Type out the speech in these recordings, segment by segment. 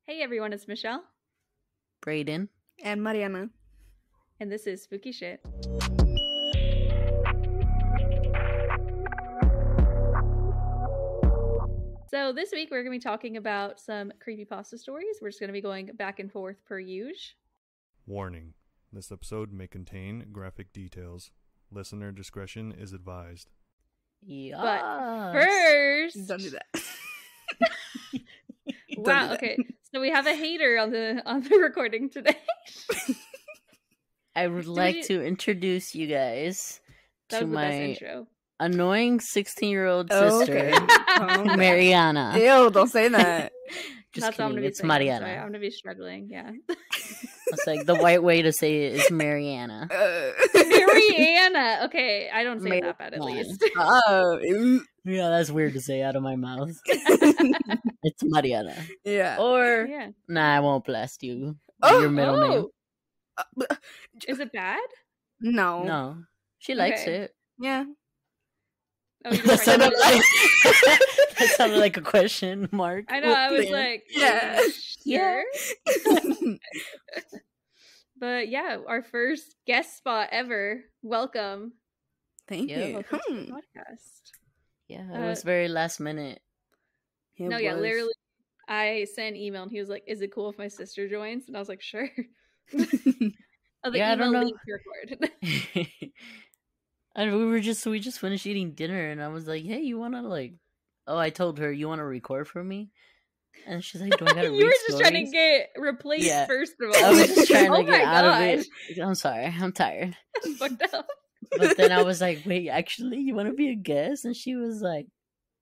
Hey everyone, it's Michelle. Brayden. And Mariana. And this is Spooky Shit. So this week we're going to be talking about some creepypasta stories. We're just going to be going back and forth per usual. Warning. This episode may contain graphic details. Listener discretion is advised. Yeah. But first... Don't do that. Wow, okay. So we have a hater on the recording today. I would like to introduce you guys that to was the best my intro. annoying 16-year-old sister, Okay. Mariana. Ew, don't say that. Just That's what I'm kidding, gonna be it's saying. Mariana. I'm gonna be struggling, yeah. It's like the white way to say it is Mariana. Mariana! Okay, I don't say it that bad at Mariana. least. Oh, Yeah, that's weird to say out of my mouth. It's Mariana. yeah. Or, Yeah. nah, I won't blast you. Oh, Your middle name. Is it bad? No. No. She likes Okay. it. Yeah. Oh, you That just tried sounded, to- like, that sounded like a question mark. I know, I was Yeah. like, Yeah. sure. But yeah, our first guest spot ever. Welcome. Thank Yeah. you. Welcome to the podcast. Yeah, it was very last minute. It No, yeah, was. literally, I sent an email and he was like, "Is it cool if my sister joins?" And I was like, "Sure." Oh, the Yeah, I don't email know. link to record. And we just finished eating dinner, and I was like, "Hey, you wanna I told her, you wanna record for me?" And she's like, "Do I gotta read You were just trying to stories?" get replaced Yeah. first of all. I was just trying Oh to get my out of God. it. I'm sorry, I'm tired. That's fucked up. But then I was like, "Wait, actually, you wanna be a guest?" And she was like,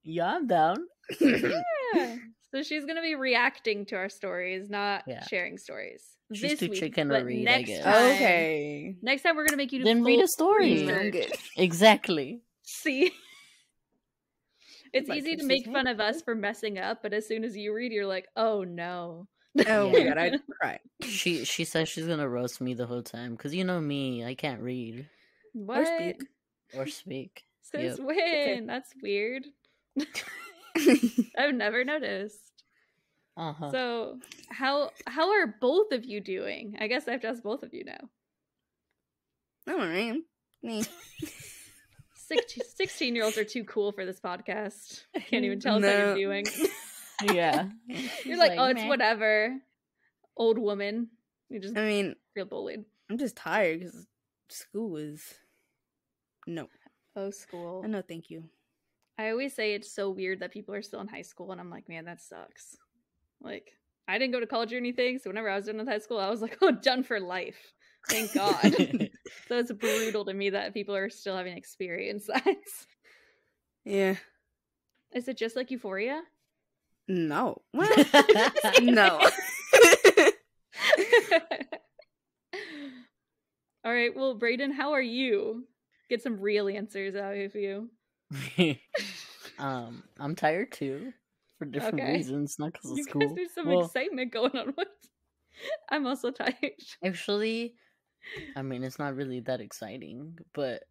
"Yeah, I'm down." Yeah. So she's gonna be reacting to our stories, not Yeah. sharing stories. She's this too week, chicken to but read, I next guess. time- Okay. Next time we're gonna make you do Then read full a story. research. I'm good. Exactly. See, it's My easy to kiss make is fun of us for messing up, but as soon as you read, you're like, "Oh no." Oh my Yeah. god, I'd cry. She says she's gonna roast me the whole time because you know me, I can't read What? speak. or speak. Since Yep. when? That's weird. I've never noticed. Uh-huh. So, how are both of you doing? I guess I have to ask both of you now. Alright. Me. 16-year-olds are too cool for this podcast. Can't even tell us how No. you're doing. Yeah. You're like, "Oh, it's meh. whatever." Old woman. You just I mean, feel bullied. I'm just tired because school is. No. Oh, school. No, thank you. I always say it's so weird that people are still in high school, and I'm like, man, that sucks. Like, I didn't go to college or anything, so whenever I was done with high school, I was like, oh, done for life. Thank God. So it's brutal to me that people are still having experience that. Yeah. Is it just like Euphoria? No. Well, no. All right, well, Brayden, how are you? Get some real answers out of you. I'm tired too, for different Okay. reasons, not because of You school. guys there's some Well, excitement going on. I'm also tired. actually, I mean, it's not really that exciting, but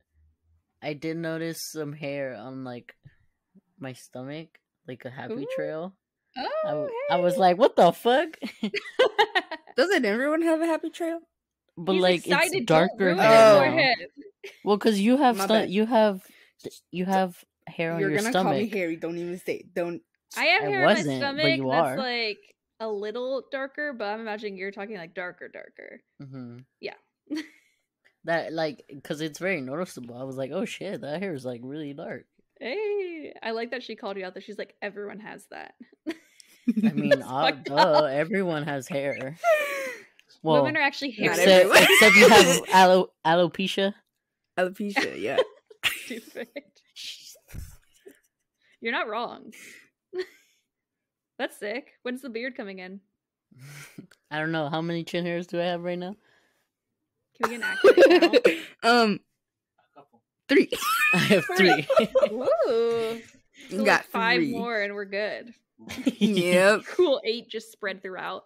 I did notice some hair on my stomach, like a happy Ooh. trail. Oh, I was like, what the fuck? Doesn't everyone have a happy trail? But He's like excited, it's don't darker ruin hair it Oh. for now. him. Well, because you have My bad. you have hair on You're your gonna stomach. call me hairy. Don't even say it. Don't. I have I hair on my wasn't, but stomach you that's are. like a little darker, but I'm imagining you're talking like darker. Mm-hmm. Yeah. That because it's very noticeable. I was like, oh shit, that hair is like really dark. Hey, I like that she called you out. That she's like, everyone has that. I mean, That's fucked duh, everyone has hair. Well, Women are actually hair. Not except, everyone. except you have alopecia. Alopecia, yeah. Stupid. You're not wrong. That's sick. When's the beard coming in? I don't know how many chin hairs do I have right now. Can we get an accurate count? 3. I have 3. Ooh. So like Got 5 3. more and we're good. Yep. Cool, 8 just spread throughout.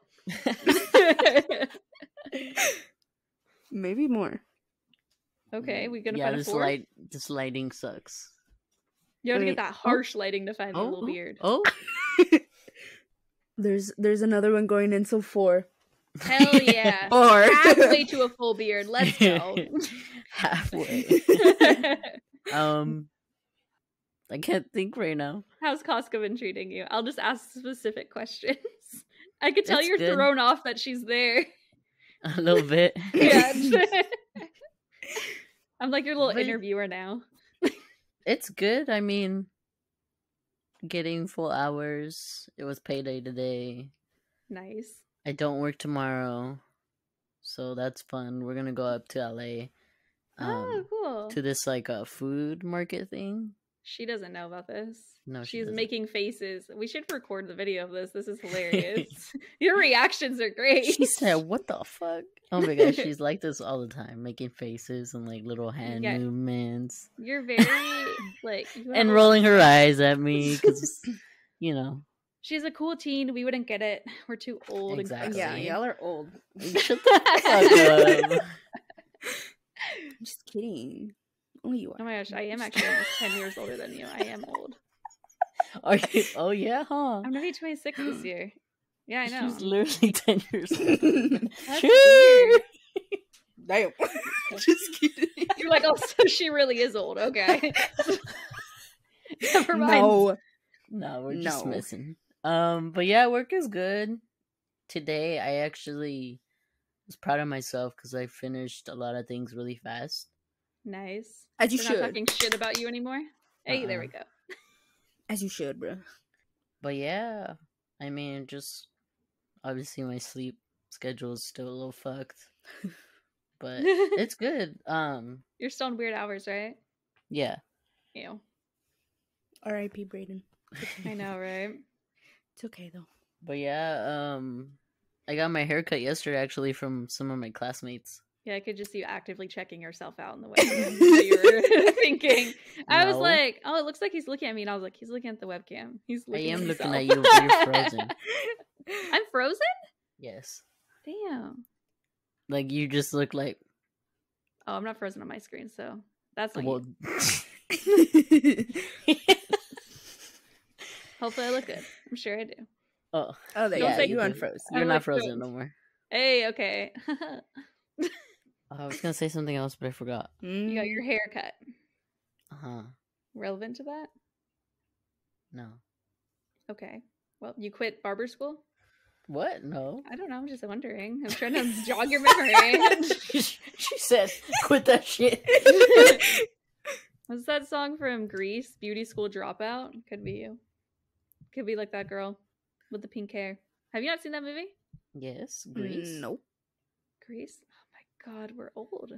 Maybe more. Okay, we gonna Yeah, find a this 4th? this lighting sucks. You have to Wait. get that harsh lighting to find a little beard. Oh, There's another one going in, so 4. Hell yeah. 4. Halfway to a full beard. Let's go. Halfway. I can't think right now. How's Costco been treating you? I'll just ask specific questions. I could tell It's you're good. thrown off that she's there. A little bit. Yeah. I'm like your little But- interviewer now. It's good. I mean, getting full hours. It was payday today. Nice. I don't work tomorrow, so that's fun. We're gonna go up to LA, Oh, cool. to this like a food market thing. She doesn't know about this. No, she She's doesn't. making faces. We should record the video of this. This is hilarious. Your reactions are great. She said, "What the fuck?" Oh my gosh, she's like this all the time, making faces and like little hand Yeah. movements You're very like you have and a- rolling her eyes at me because, you know. She's a cool teen. We wouldn't get it. We're too old. Exactly. Yeah, And y'all are old. Shut the fuck up. I'm just kidding. Only you Oh are. my gosh, I am actually almost 10 years older than you. I am old. Are you? Oh yeah, huh? I'm gonna be 26 this year. Yeah, I know. She's literally 10 years old. That's Sure. weird. Damn. Just kidding. You're like, oh, so she really is old. Okay. Never mind. No. No, we're just No. missing. But yeah, work is good. Today, I actually was proud of myself because I finished a lot of things really fast. Nice. As you We're should. not talking shit about you anymore. Hey, there we go. As you should, bro. But yeah, I mean, just obviously my sleep schedule is still a little fucked, but it's good. You're still on weird hours, right? Yeah. Ew. R.I.P. Brayden. I know, right? It's okay though. But yeah, I got my haircut yesterday actually from some of my classmates. Yeah, I could just see you actively checking yourself out in the webcam. So you were thinking. I was No. like, oh, it looks like he's looking at me. And I was like, he's looking at the webcam. He's I looking am at looking himself. at you, but you're frozen. I'm frozen? Yes. Damn. Like you just look like Oh, I'm not frozen on my screen, so that's not well. you. Hopefully I look good. I'm sure I do. Oh, Oh, there Don't you say- go. You unfroze. you're I'm not like, frozen don't. no more. Hey, okay. I was gonna say something else, but I forgot. You got your hair cut. Uh-huh. Relevant to that? No. Okay. Well, you quit barber school? What? No. I don't know. I'm just wondering. I'm trying to jog your memory. She said, "Quit that shit." What's that song from Grease? Beauty School Dropout? Could be you. Could be like that girl with the pink hair. Have you not seen that movie? Yes, Grease. Nope. Grease? Oh my god, we're old.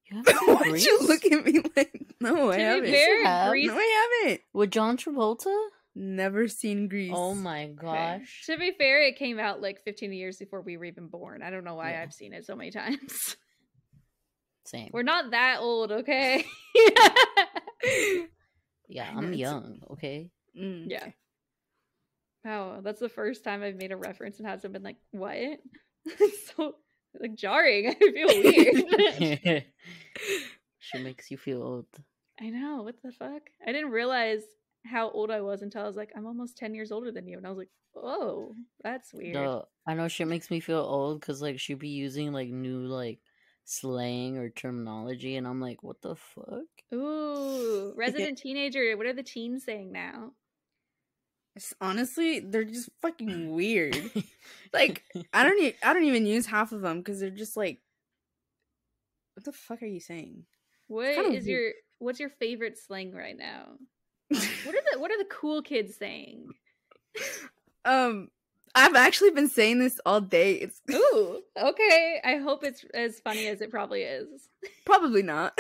You haven't seen Why'd Grease? you look at me like, no, I To be haven't. fair, You have? Grease. No, I haven't. With John Travolta? Never seen Grease. Oh my Okay. gosh. To be fair, it came out like 15 years before we were even born. I don't know why Yeah. I've seen it so many times. Same. We're not that old, okay? Yeah, I know, I'm it's- young, okay? Yeah. Wow, that's the first time I've made a reference and hasn't been like, what? It's so like jarring. I feel weird. She makes you feel old. I know, what the fuck? I didn't realize how old I was until I was like, I'm almost 10 years older than you. And I was like, oh, that's weird. No, I know shit makes me feel old because like she'd be using like new like slang or terminology, and I'm like, what the fuck? Ooh, resident teenager. What are the teens saying now? Honestly, they're just fucking weird. Like, I don't even use half of them because they're just like, what the fuck are you saying? What kinda is weird. what's your favorite slang right now? What are the cool kids saying? I've actually been saying this all day. It's Ooh, okay. I hope it's as funny as it probably is. probably not.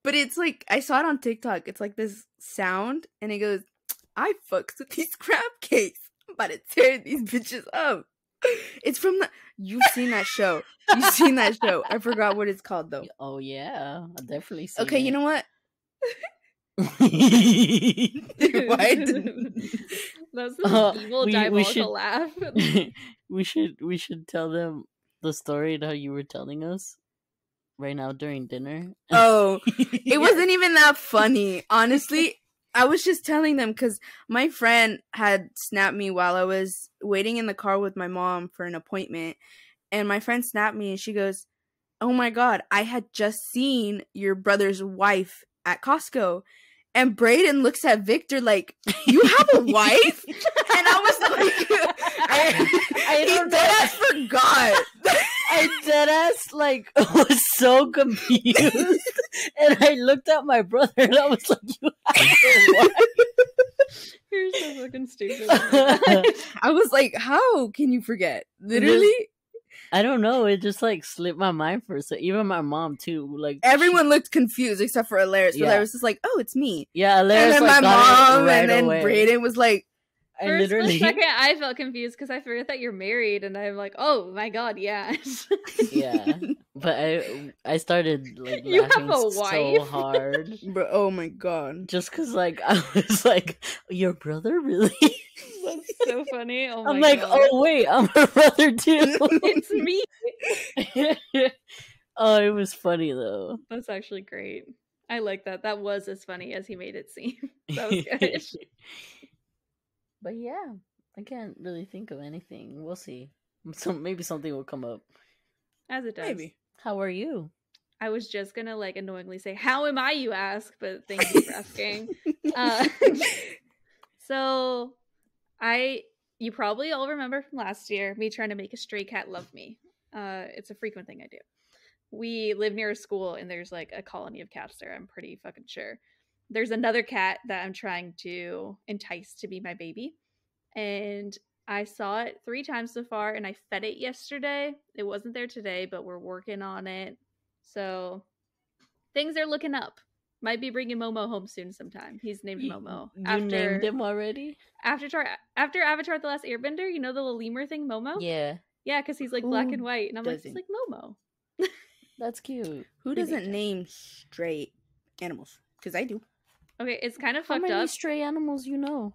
But it's like, I saw it on TikTok. It's like this sound, and it goes, I fucks with these crab cakes. I'm about to tear these bitches up. It's from you've seen that show. You've seen that show. I forgot what it's called, though. Oh yeah, I definitely see. Okay, you know what? know. Why That's the evil we diabolical should- laugh. we should tell them the story that you were telling us right now during dinner. Oh, it wasn't even that funny. Honestly, I was just telling them because my friend had snapped me while I was waiting in the car with my mom for an appointment. And my friend snapped me and she goes, "Oh my God, I had just seen your brother's wife at Costco." And Brayden looks at Victor like, "You have a wife?" And I was like, I don't know. I forgot. I deadass like was so confused, and I looked at my brother and I was like, "You have a wife?" You're so fucking stupid. I was like, "How can you forget?" Literally, I don't know. It just like slipped my mind for a second. Even my mom too. Like everyone looked confused except for Alaris. Yeah. Alaris was like, "Oh, it's me." Yeah, Alaris, And then like, my got it mom, right and then away. Brayden was like, I For a literally, second, I felt confused because I forget that you're married, and I'm like, "Oh my God, yeah." yeah. But I started like You have laughing a so wife? hard, "Bro, oh my God." just because like I was like, "Your brother, really?" That's so funny. Oh my I'm like, God. "Oh wait, I'm her brother too." It's me. Oh, it was funny though. That's actually great. I like that. That was as funny as he made it seem. That was good. But yeah, I can't really think of anything. We'll see. So maybe something will come up. As it does. Maybe. How are you? I was just gonna like annoyingly say, "How am I?" You ask, but thank you for asking. So you probably all remember from last year me trying to make a stray cat love me. It's a frequent thing I do. We live near a school and there's like a colony of cats there. I'm pretty fucking sure. There's another cat that I'm trying to entice to be my baby. And I saw it 3 times so far and I fed it yesterday. It wasn't there today, but we're working on it. So things are looking up. Might be bringing Momo home soon sometime. He's named Momo. You named him already? After Avatar The Last Airbender, you know the little lemur thing, Momo? Yeah. Yeah, because he's like black Who and white. And I'm like, doesn't? it's like Momo. That's cute. Who doesn't name stray animals? Because I do. Okay, it's kind of How fucked many up. stray animals you know?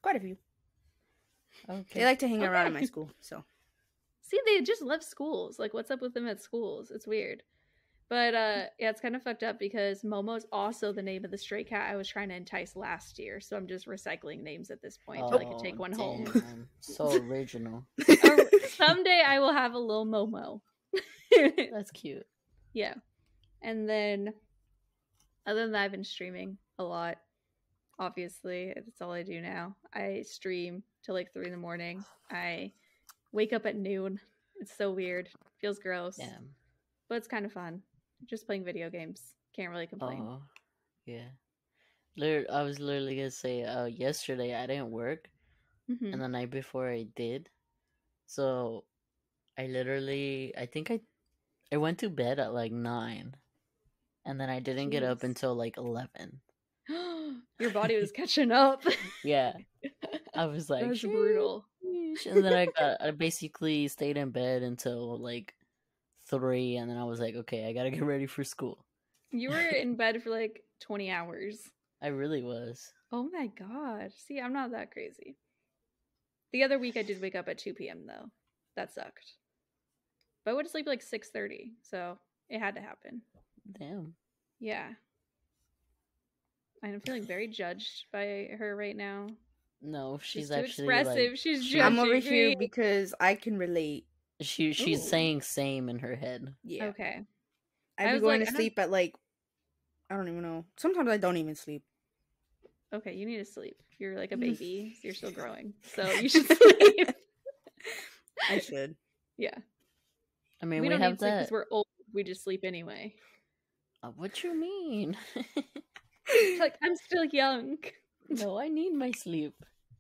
Quite a few. Okay. They like to hang around in Okay. my school, so. See, they just love schools. Like, what's up with them at schools? It's weird. But yeah, it's kind of fucked up because Momo's also the name of the stray cat I was trying to entice last year. So I'm just recycling names at this point until I can take one home. Damn. So original. Someday I will have a little Momo. That's cute. Yeah. And then, other than that, I've been streaming a lot. Obviously, that's all I do now. I stream till like 3 in the morning. I wake up at noon. It's so weird. Feels gross. Damn. But it's kind of fun. Just playing video games. Can't really complain. Oh, yeah. I was literally gonna say, yesterday I didn't work, Mhm. and the night before I did. So, I think I went to bed at like 9, and then I didn't get up Jeez. until like 11. Your body was catching up. Yeah, I was like, That's brutal. "Sheesh." And then I basically stayed in bed until like 3, and then I was like, okay, I gotta get ready for school. You were in bed for like 20 hours. I really was. Oh my god. See, I'm not that crazy. The other week I did wake up at 2 p.m. though. That sucked. But I went to sleep at like 6:30, so it had to happen. Damn. Yeah. I'm feeling very judged by her right now. No, she's too actually expressive. like, She's she- I'm judging over here me. because I can relate. she's Ooh. saying same in her head. Yeah. Okay. I'd I be was going like, to I don't- sleep at like, I don't even know. Sometimes I don't even sleep. Okay, you need to sleep. You're like a baby. So you're still growing. So you should sleep. I should. Yeah. I mean, we we don't have need sleep because that. we're old. We just sleep anyway. What you mean? It's like, I'm still young. No, I need my sleep.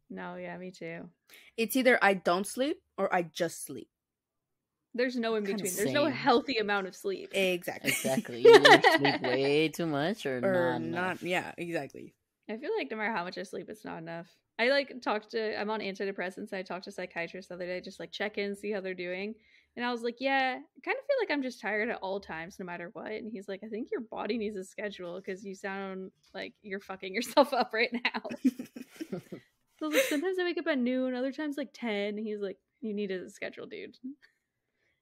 No, yeah, me too. It's either I don't sleep or I just sleep. There's no in Kinda between. There's no same. healthy amount of sleep. Exactly. Exactly. You either sleep way too much or, Or not enough. Yeah, exactly. I feel like no matter how much I sleep, it's not enough. I'm on antidepressants. I talked to a psychiatrist the other day, just like check in, see how they're doing. And I was like, yeah, I kind of feel like I'm just tired at all times, no matter what. And he's like, I think your body needs a schedule because you sound like you're fucking yourself up right now. So I was like, sometimes I wake up at noon, other times like 10. He's like, you need a schedule, dude.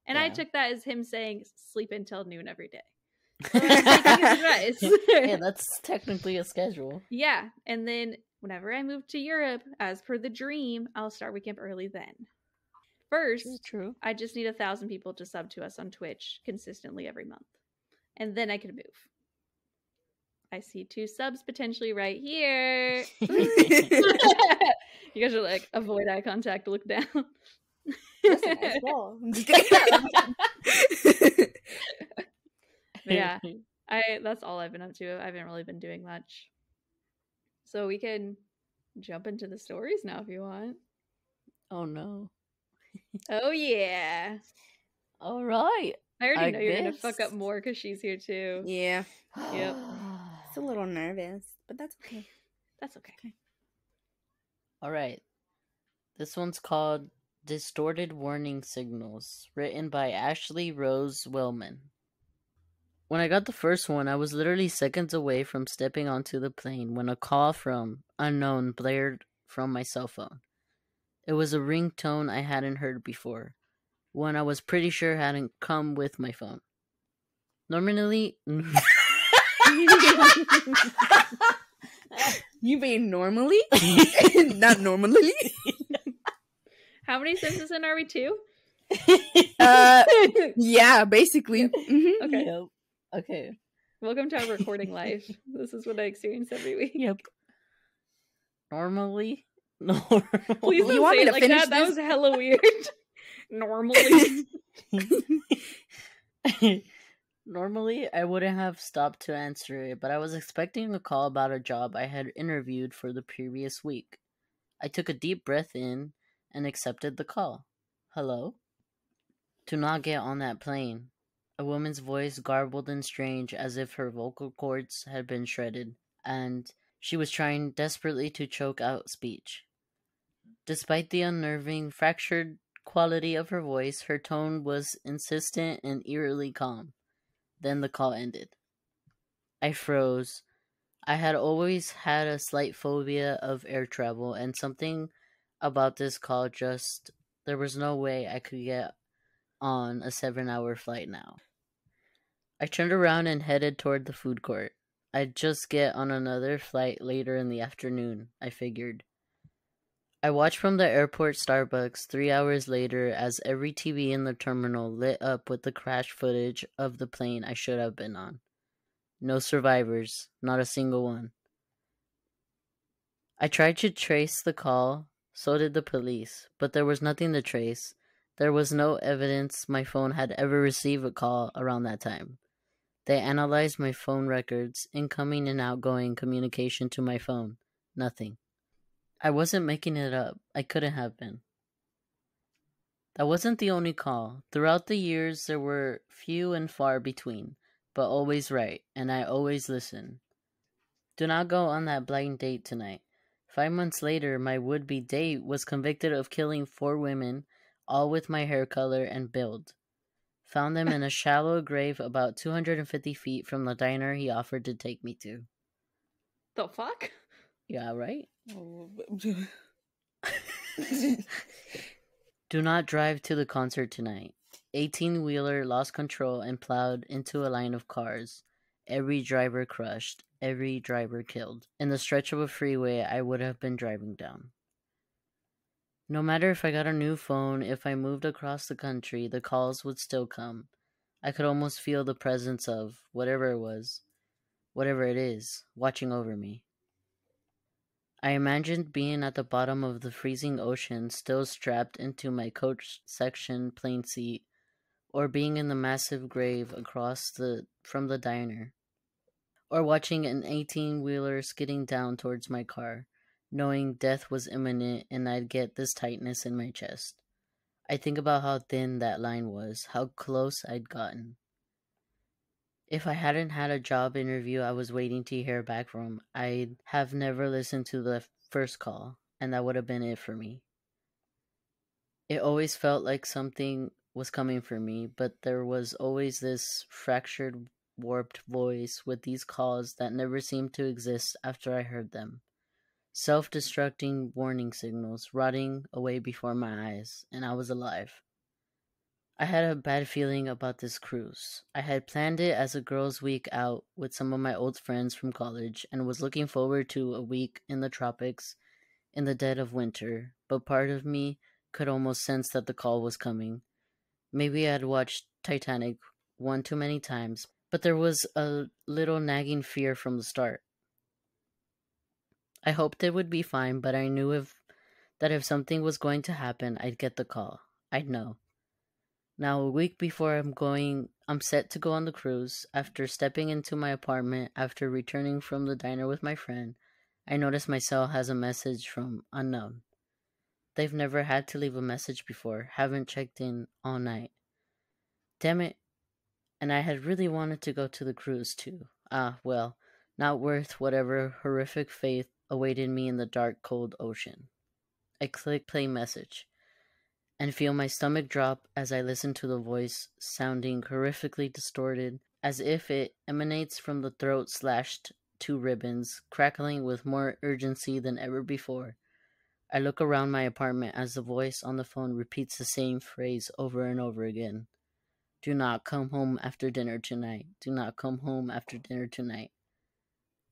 And I Yeah. took that as him saying sleep until noon every day. Taking his advice. Yeah, that's technically a schedule. Yeah, and then whenever I move to Europe, as per the dream, I'll start week camp early then. First, True. I just need 1,000 people to sub to us on Twitch consistently every month. And then I can move. I see 2 subs potentially right here. You guys are like, avoid eye contact, look down. That's a nice wall. Yeah, that's all I've been up to. I haven't really been doing much. So we can jump into the stories now if you want. Oh no. Oh yeah. All right. I already I know you're gonna fuck guess. up more because she's here too. Yeah. Yep. It's a little nervous, but that's okay. That's okay. All right. This one's called Distorted Warning Signals, written by Ashley Rose Willman. When I got the first one, I was literally seconds away from stepping onto the plane when a call from unknown blared from my cell phone. It was a ringtone I hadn't heard before, one I was pretty sure hadn't come with my phone. Normally... You mean normally? Not normally? How many sentences in are we? 2? Yeah, basically. Mm-hmm. Okay. Yep. Okay. Welcome to our recording life. This is what I experience every week. Yep. Normally? Please You don't want say me it to like finish that. That this? was hella weird. Normally. Normally, I wouldn't have stopped to answer it, but I was expecting a call about a job I had interviewed for the previous week. I took a deep breath in and accepted the call. Hello? Do not get on that plane. A woman's voice garbled and strange as if her vocal cords had been shredded, and she was trying desperately to choke out speech. Despite the unnerving, fractured quality of her voice, her tone was insistent and eerily calm. Then the call ended. I froze. I had always had a slight phobia of air travel, and something about this call just... There was no way I could get on a 7-hour flight now. I turned around and headed toward the food court. I'd just get on another flight later in the afternoon, I figured. I watched from the airport Starbucks 3 hours later as every TV in the terminal lit up with the crash footage of the plane I should have been on. No survivors, not a single one. I tried to trace the call, so did the police, but there was nothing to trace. There was no evidence my phone had ever received a call around that time. They analyzed my phone records, incoming and outgoing communication to my phone. Nothing. I wasn't making it up. I couldn't have been. That wasn't the only call. Throughout the years, there were few and far between, but always right, and I always listened. Do not go on that blind date tonight. 5 months later, my would-be date was convicted of killing 4 women, all with my hair color and build. Found them in a shallow grave about 250 feet from the diner he offered to take me to. The fuck? Yeah, right? Do not drive to the concert tonight. 18-wheeler lost control and plowed into a line of cars. Every driver crushed, every driver killed. In the stretch of a freeway I would have been driving down. No matter if I got a new phone, if I moved across the country, the calls would still come. I could almost feel the presence of whatever it was, whatever it is, watching over me. I imagined being at the bottom of the freezing ocean, still strapped into my coach section plane seat, or being in the massive grave across from the diner, or watching an 18-wheeler skidding down towards my car, knowing death was imminent and I'd get this tightness in my chest. I think about how thin that line was, how close I'd gotten. If I hadn't had a job interview I was waiting to hear back from, I'd have never listened to the first call, and that would have been it for me. It always felt like something was coming for me, but there was always this fractured, warped voice with these calls that never seemed to exist after I heard them. Self-destructing warning signals rotting away before my eyes, and I was alive. I had a bad feeling about this cruise. I had planned it as a girls' week out with some of my old friends from college and was looking forward to a week in the tropics in the dead of winter, but part of me could almost sense that the call was coming. Maybe I had watched Titanic one too many times, but there was a little nagging fear from the start. I hoped it would be fine, but I knew that if something was going to happen, I'd get the call. I'd know. Now, a week before I'm set to go on the cruise. After stepping into my apartment after returning from the diner with my friend, I notice my cell has a message from unknown. They've never had to leave a message before. Haven't checked in all night. Damn it. And I had really wanted to go to the cruise too. Well, not worth whatever horrific fate awaited me in the dark, cold ocean. I click play message and feel my stomach drop as I listen to the voice sounding horrifically distorted, as if it emanates from the throat slashed to ribbons, crackling with more urgency than ever before. I look around my apartment as the voice on the phone repeats the same phrase over and over again. Do not come home after dinner tonight. Do not come home after dinner tonight.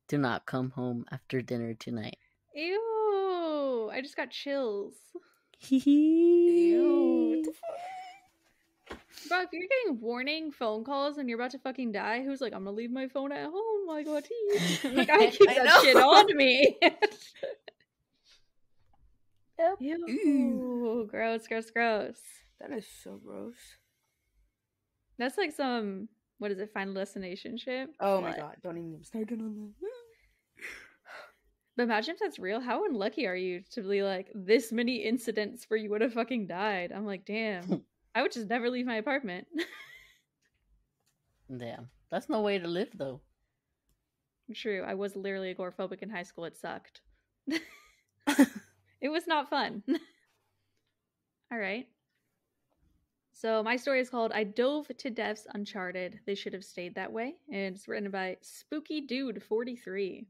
Do not come home after dinner tonight. Ew, I just got chills. Ew. What the fuck? Bro, if you're getting warning phone calls and you're about to fucking die, who's like, I'm gonna leave my phone at home, I got tea. Like, I keep I that know. shit on me. Yep. Ew, gross, gross, gross. That is so gross. That's like some, what is it, Final Destination shit? Oh my But- god, don't even get me started on that. But imagine if that's real. How unlucky are you to be like, this many incidents where you would have fucking died? I'm like, damn. I would just never leave my apartment. Damn. That's no way to live, though. True, I was literally agoraphobic in high school. It sucked. It was not fun. All right. So my story is called I Dove to Death's Uncharted. They Should Have Stayed That Way. And it's written by Spooky Dude 43.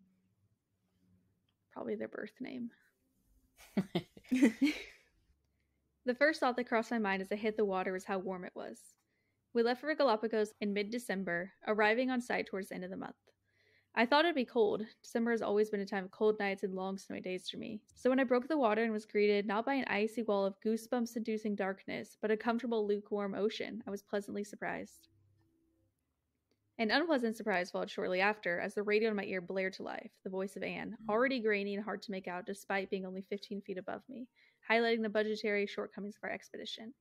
Probably their birth name. The first thought that crossed my mind as I hit the water was how warm it was. We left for Galapagos in mid-December, arriving on site towards the end of the month. I thought it'd be cold. December has always been a time of cold nights and long snowy days for me. So when I broke the water and was greeted not by an icy wall of goosebumps-inducing darkness, but a comfortable lukewarm ocean, I was pleasantly surprised. An unpleasant surprise followed shortly after, as the radio in my ear blared to life, the voice of Anne, already grainy and hard to make out despite being only 15 feet above me, highlighting the budgetary shortcomings of our expedition.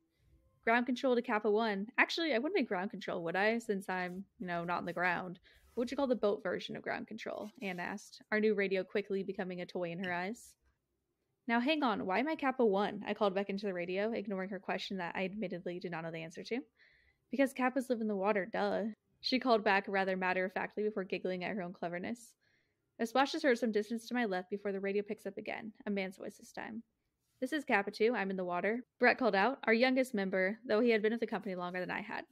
Ground control to Kappa 1. Actually, I wouldn't be ground control, would I? Since I'm, not on the ground. What would you call the boat version of ground control? Anne asked, our new radio quickly becoming a toy in her eyes. Now hang on, why am I Kappa 1? I called back into the radio, ignoring her question that I admittedly did not know the answer to. Because Kappas live in the water, duh. She called back rather matter-of-factly before giggling at her own cleverness. A splash is heard some distance to my left before the radio picks up again, a man's voice this time. This is Kappa 2, I'm in the water. Brett called out, our youngest member, though he had been with the company longer than I had.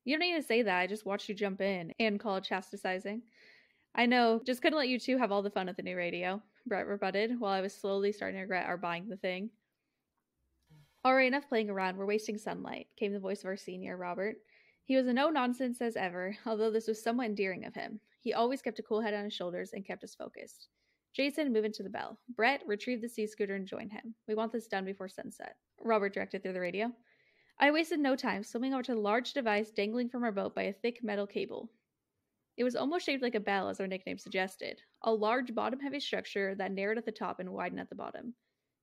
You don't need to say that, I just watched you jump in, Anne called, chastising. I know, just couldn't let you two have all the fun with the new radio, Brett rebutted, while I was slowly starting to regret our buying the thing. Alright, enough playing around, we're wasting sunlight, came the voice of our senior, Robert. He was a no-nonsense as ever, although this was somewhat endearing of him. He always kept a cool head on his shoulders and kept us focused. Jason, move into the bell. Brett, retrieve the sea scooter and join him. We want this done before sunset, Robert directed through the radio. I wasted no time, swimming over to the large device dangling from our boat by a thick metal cable. It was almost shaped like a bell, as our nickname suggested. A large bottom-heavy structure that narrowed at the top and widened at the bottom.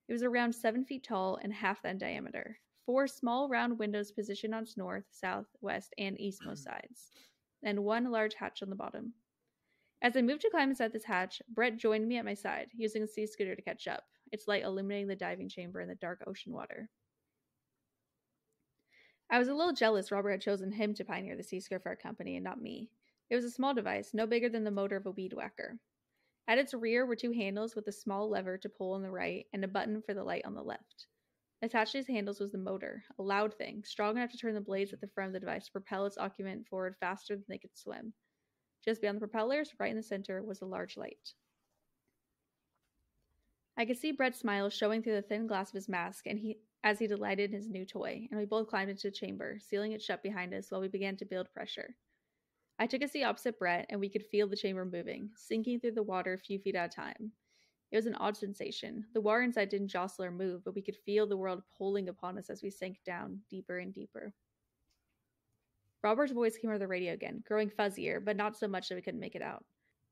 It was around 7 feet tall and half that in diameter. 4 small round windows positioned on its north, south, west, and eastmost sides, and 1 large hatch on the bottom. As I moved to climb inside this hatch, Brett joined me at my side, using a sea scooter to catch up, its light illuminating the diving chamber in the dark ocean water. I was a little jealous Robert had chosen him to pioneer the sea scooter for our company and not me. It was a small device, no bigger than the motor of a weed whacker. At its rear were 2 handles with a small lever to pull on the right and a button for the light on the left. Attached to these handles was the motor, a loud thing, strong enough to turn the blades at the front of the device to propel its occupant forward faster than they could swim. Just beyond the propellers, right in the center, was a large light. I could see Brett's smile showing through the thin glass of his mask, and as he delighted in his new toy, and we both climbed into the chamber, sealing it shut behind us while we began to build pressure. I took a seat opposite Brett, and we could feel the chamber moving, sinking through the water a few feet at a time. It was an odd sensation. The water inside didn't jostle or move, but we could feel the world pulling upon us as we sank down deeper and deeper. Robert's voice came over the radio again, growing fuzzier, but not so much that we couldn't make it out.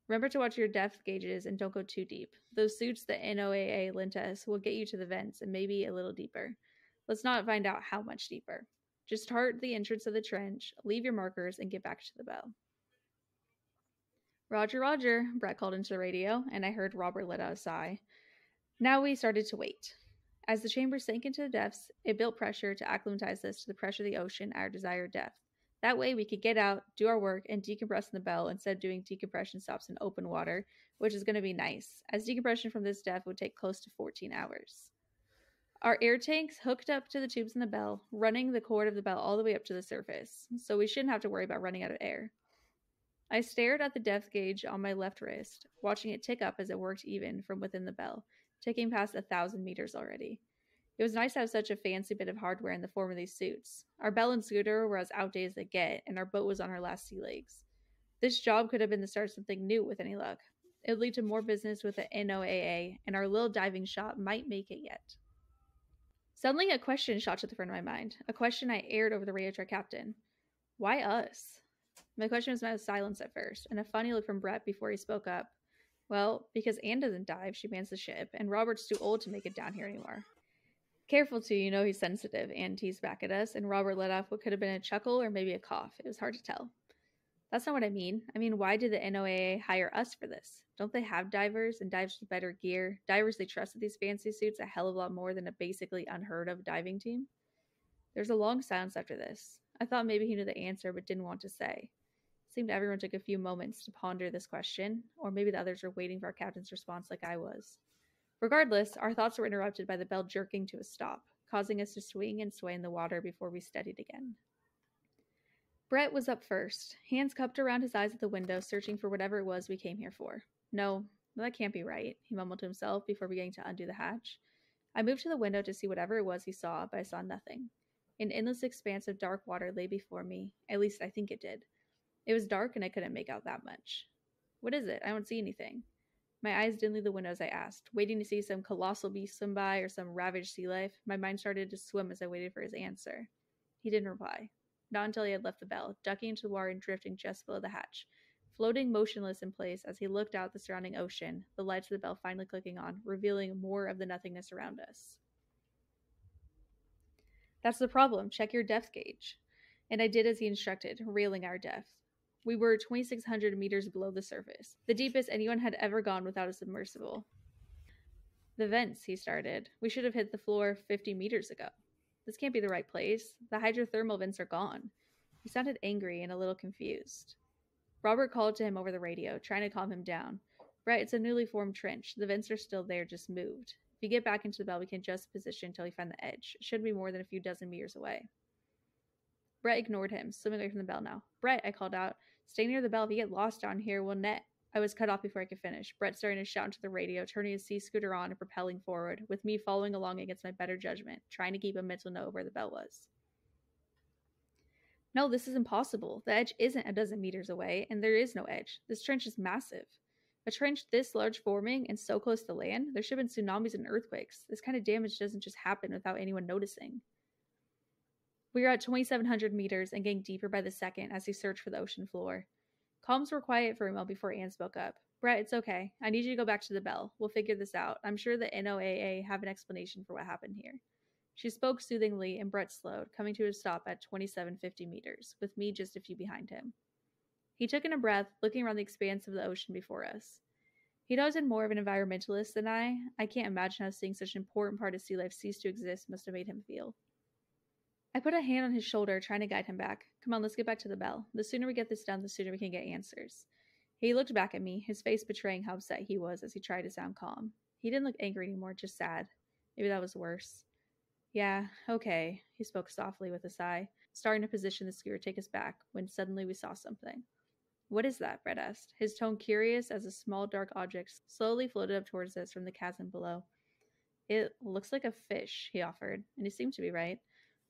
Remember to watch your depth gauges and don't go too deep. Those suits that NOAA lent us will get you to the vents and maybe a little deeper. Let's not find out how much deeper. Just start the entrance of the trench, leave your markers, and get back to the bell. Roger, Roger, Brett called into the radio, and I heard Robert let out a sigh. Now we started to wait. As the chamber sank into the depths, it built pressure to acclimatize us to the pressure of the ocean at our desired depth. That way we could get out, do our work, and decompress in the bell instead of doing decompression stops in open water, which is going to be nice, as decompression from this depth would take close to 14 hours. Our air tanks hooked up to the tubes in the bell, running the cord of the bell all the way up to the surface, so we shouldn't have to worry about running out of air. I stared at the depth gauge on my left wrist, watching it tick up as it worked even from within the bell, ticking past 1,000 meters already. It was nice to have such a fancy bit of hardware in the form of these suits. Our bell and scooter were as outdated as they get, and our boat was on her last sea legs. This job could have been the start of something new with any luck. It would lead to more business with the NOAA, and our little diving shop might make it yet. Suddenly, a question shot to the front of my mind, a question I aired over the radio to our captain. Why us? My question was met with silence at first, and a funny look from Brett before he spoke up. Well, because Anne doesn't dive, she mans the ship, and Robert's too old to make it down here anymore. Careful too, you know he's sensitive, Anne teased back at us, and Robert let off what could have been a chuckle or maybe a cough. It was hard to tell. That's not what I mean. I mean, why did the NOAA hire us for this? Don't they have divers and divers with better gear? Divers they trusted these fancy suits a hell of a lot more than a basically unheard of diving team? There's a long silence after this. I thought maybe he knew the answer but didn't want to say. It seemed everyone took a few moments to ponder this question, or maybe the others were waiting for our captain's response like I was. Regardless, our thoughts were interrupted by the bell jerking to a stop, causing us to swing and sway in the water before we steadied again. Brett was up first, hands cupped around his eyes at the window, searching for whatever it was we came here for. No, that can't be right, he mumbled to himself before beginning to undo the hatch. I moved to the window to see whatever it was he saw, but I saw nothing. An endless expanse of dark water lay before me, at least I think it did. It was dark and I couldn't make out that much. What is it? I don't see anything. My eyes dimmed through the window as I asked, waiting to see some colossal beast swim by or some ravaged sea life. My mind started to swim as I waited for his answer. He didn't reply. Not until he had left the bell, ducking into the water and drifting just below the hatch, floating motionless in place as he looked out at the surrounding ocean, the lights of the bell finally clicking on, revealing more of the nothingness around us. That's the problem. Check your depth gauge. And I did as he instructed, railing our depth. We were 2,600 meters below the surface, the deepest anyone had ever gone without a submersible. The vents, he started. We should have hit the floor 50 meters ago. This can't be the right place. The hydrothermal vents are gone. He sounded angry and a little confused. Robert called to him over the radio, trying to calm him down. Brett, it's a newly formed trench. The vents are still there, just moved. If you get back into the bell, we can adjust position until we find the edge. It shouldn't be more than a few dozen meters away. Brett ignored him, swimming away from the bell now. Brett, I called out. Stay near the bell. If you get lost down here, we'll net. I was cut off before I could finish. Brett starting to shout into the radio, turning his sea scooter on and propelling forward, with me following along against my better judgment, trying to keep a mental note of where the bell was. No, this is impossible. The edge isn't a dozen meters away, and there is no edge. This trench is massive. A trench this large forming and so close to land, there should have been tsunamis and earthquakes. This kind of damage doesn't just happen without anyone noticing. We were at 2,700 meters and getting deeper by the second as he searched for the ocean floor. Calms were quiet for a moment before Anne spoke up. Brett, it's okay. I need you to go back to the bell. We'll figure this out. I'm sure the NOAA have an explanation for what happened here. She spoke soothingly, and Brett slowed, coming to a stop at 2,750 meters, with me just a few behind him. He took in a breath, looking around the expanse of the ocean before us. He'd always been more of an environmentalist than I can't imagine how seeing such an important part of sea life cease to exist must have made him feel. I put a hand on his shoulder, trying to guide him back. Come on, let's get back to the bell. The sooner we get this done, the sooner we can get answers. He looked back at me, his face betraying how upset he was as he tried to sound calm. He didn't look angry anymore, just sad. Maybe that was worse. Yeah, okay, he spoke softly with a sigh, starting to position the scooter to take us back, when suddenly we saw something. What is that? Brett asked, his tone curious as a small dark object slowly floated up towards us from the chasm below. It looks like a fish, he offered, and he seemed to be right.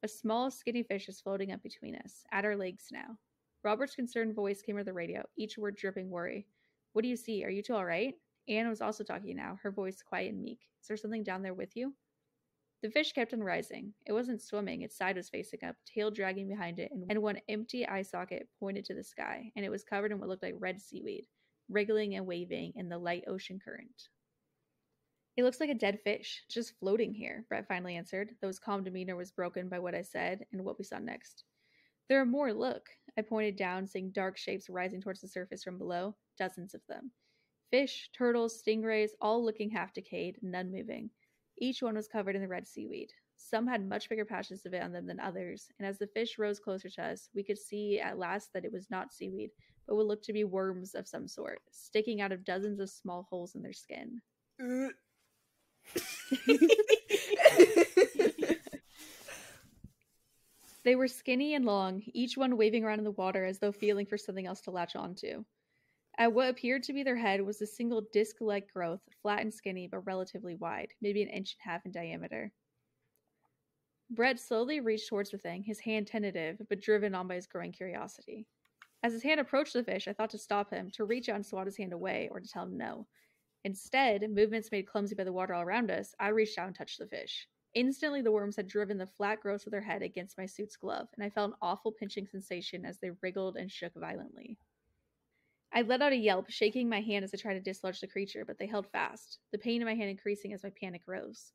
A small, skinny fish is floating up between us, at our legs now. Robert's concerned voice came over the radio, each word dripping worry. What do you see? Are you two all right? Anne was also talking now, her voice quiet and meek. Is there something down there with you? The fish kept on rising. It wasn't swimming, its side was facing up, tail dragging behind it, and one empty eye socket pointed to the sky, and it was covered in what looked like red seaweed, wriggling and waving in the light ocean current. It looks like a dead fish, just floating here, Brett finally answered, though his calm demeanor was broken by what I said and what we saw next. There are more, look. I pointed down, seeing dark shapes rising towards the surface from below, dozens of them. Fish, turtles, stingrays, all looking half decayed, none moving. Each one was covered in the red seaweed. Some had much bigger patches of it on them than others, and as the fish rose closer to us, we could see at last that it was not seaweed, but would look to be worms of some sort, sticking out of dozens of small holes in their skin. They were skinny and long, each one waving around in the water as though feeling for something else to latch onto. At what appeared to be their head was a single disc-like growth, flat and skinny but relatively wide, maybe an inch and a half in diameter. Brett slowly reached towards the thing, his hand tentative, but driven on by his growing curiosity. As his hand approached the fish, I thought to stop him, to reach out and swat his hand away, or to tell him no. Instead, movements made clumsy by the water all around us, I reached out and touched the fish. Instantly, the worms had driven the flat growth of their head against my suit's glove, and I felt an awful pinching sensation as they wriggled and shook violently. I let out a yelp, shaking my hand as I tried to dislodge the creature, but they held fast, the pain in my hand increasing as my panic rose.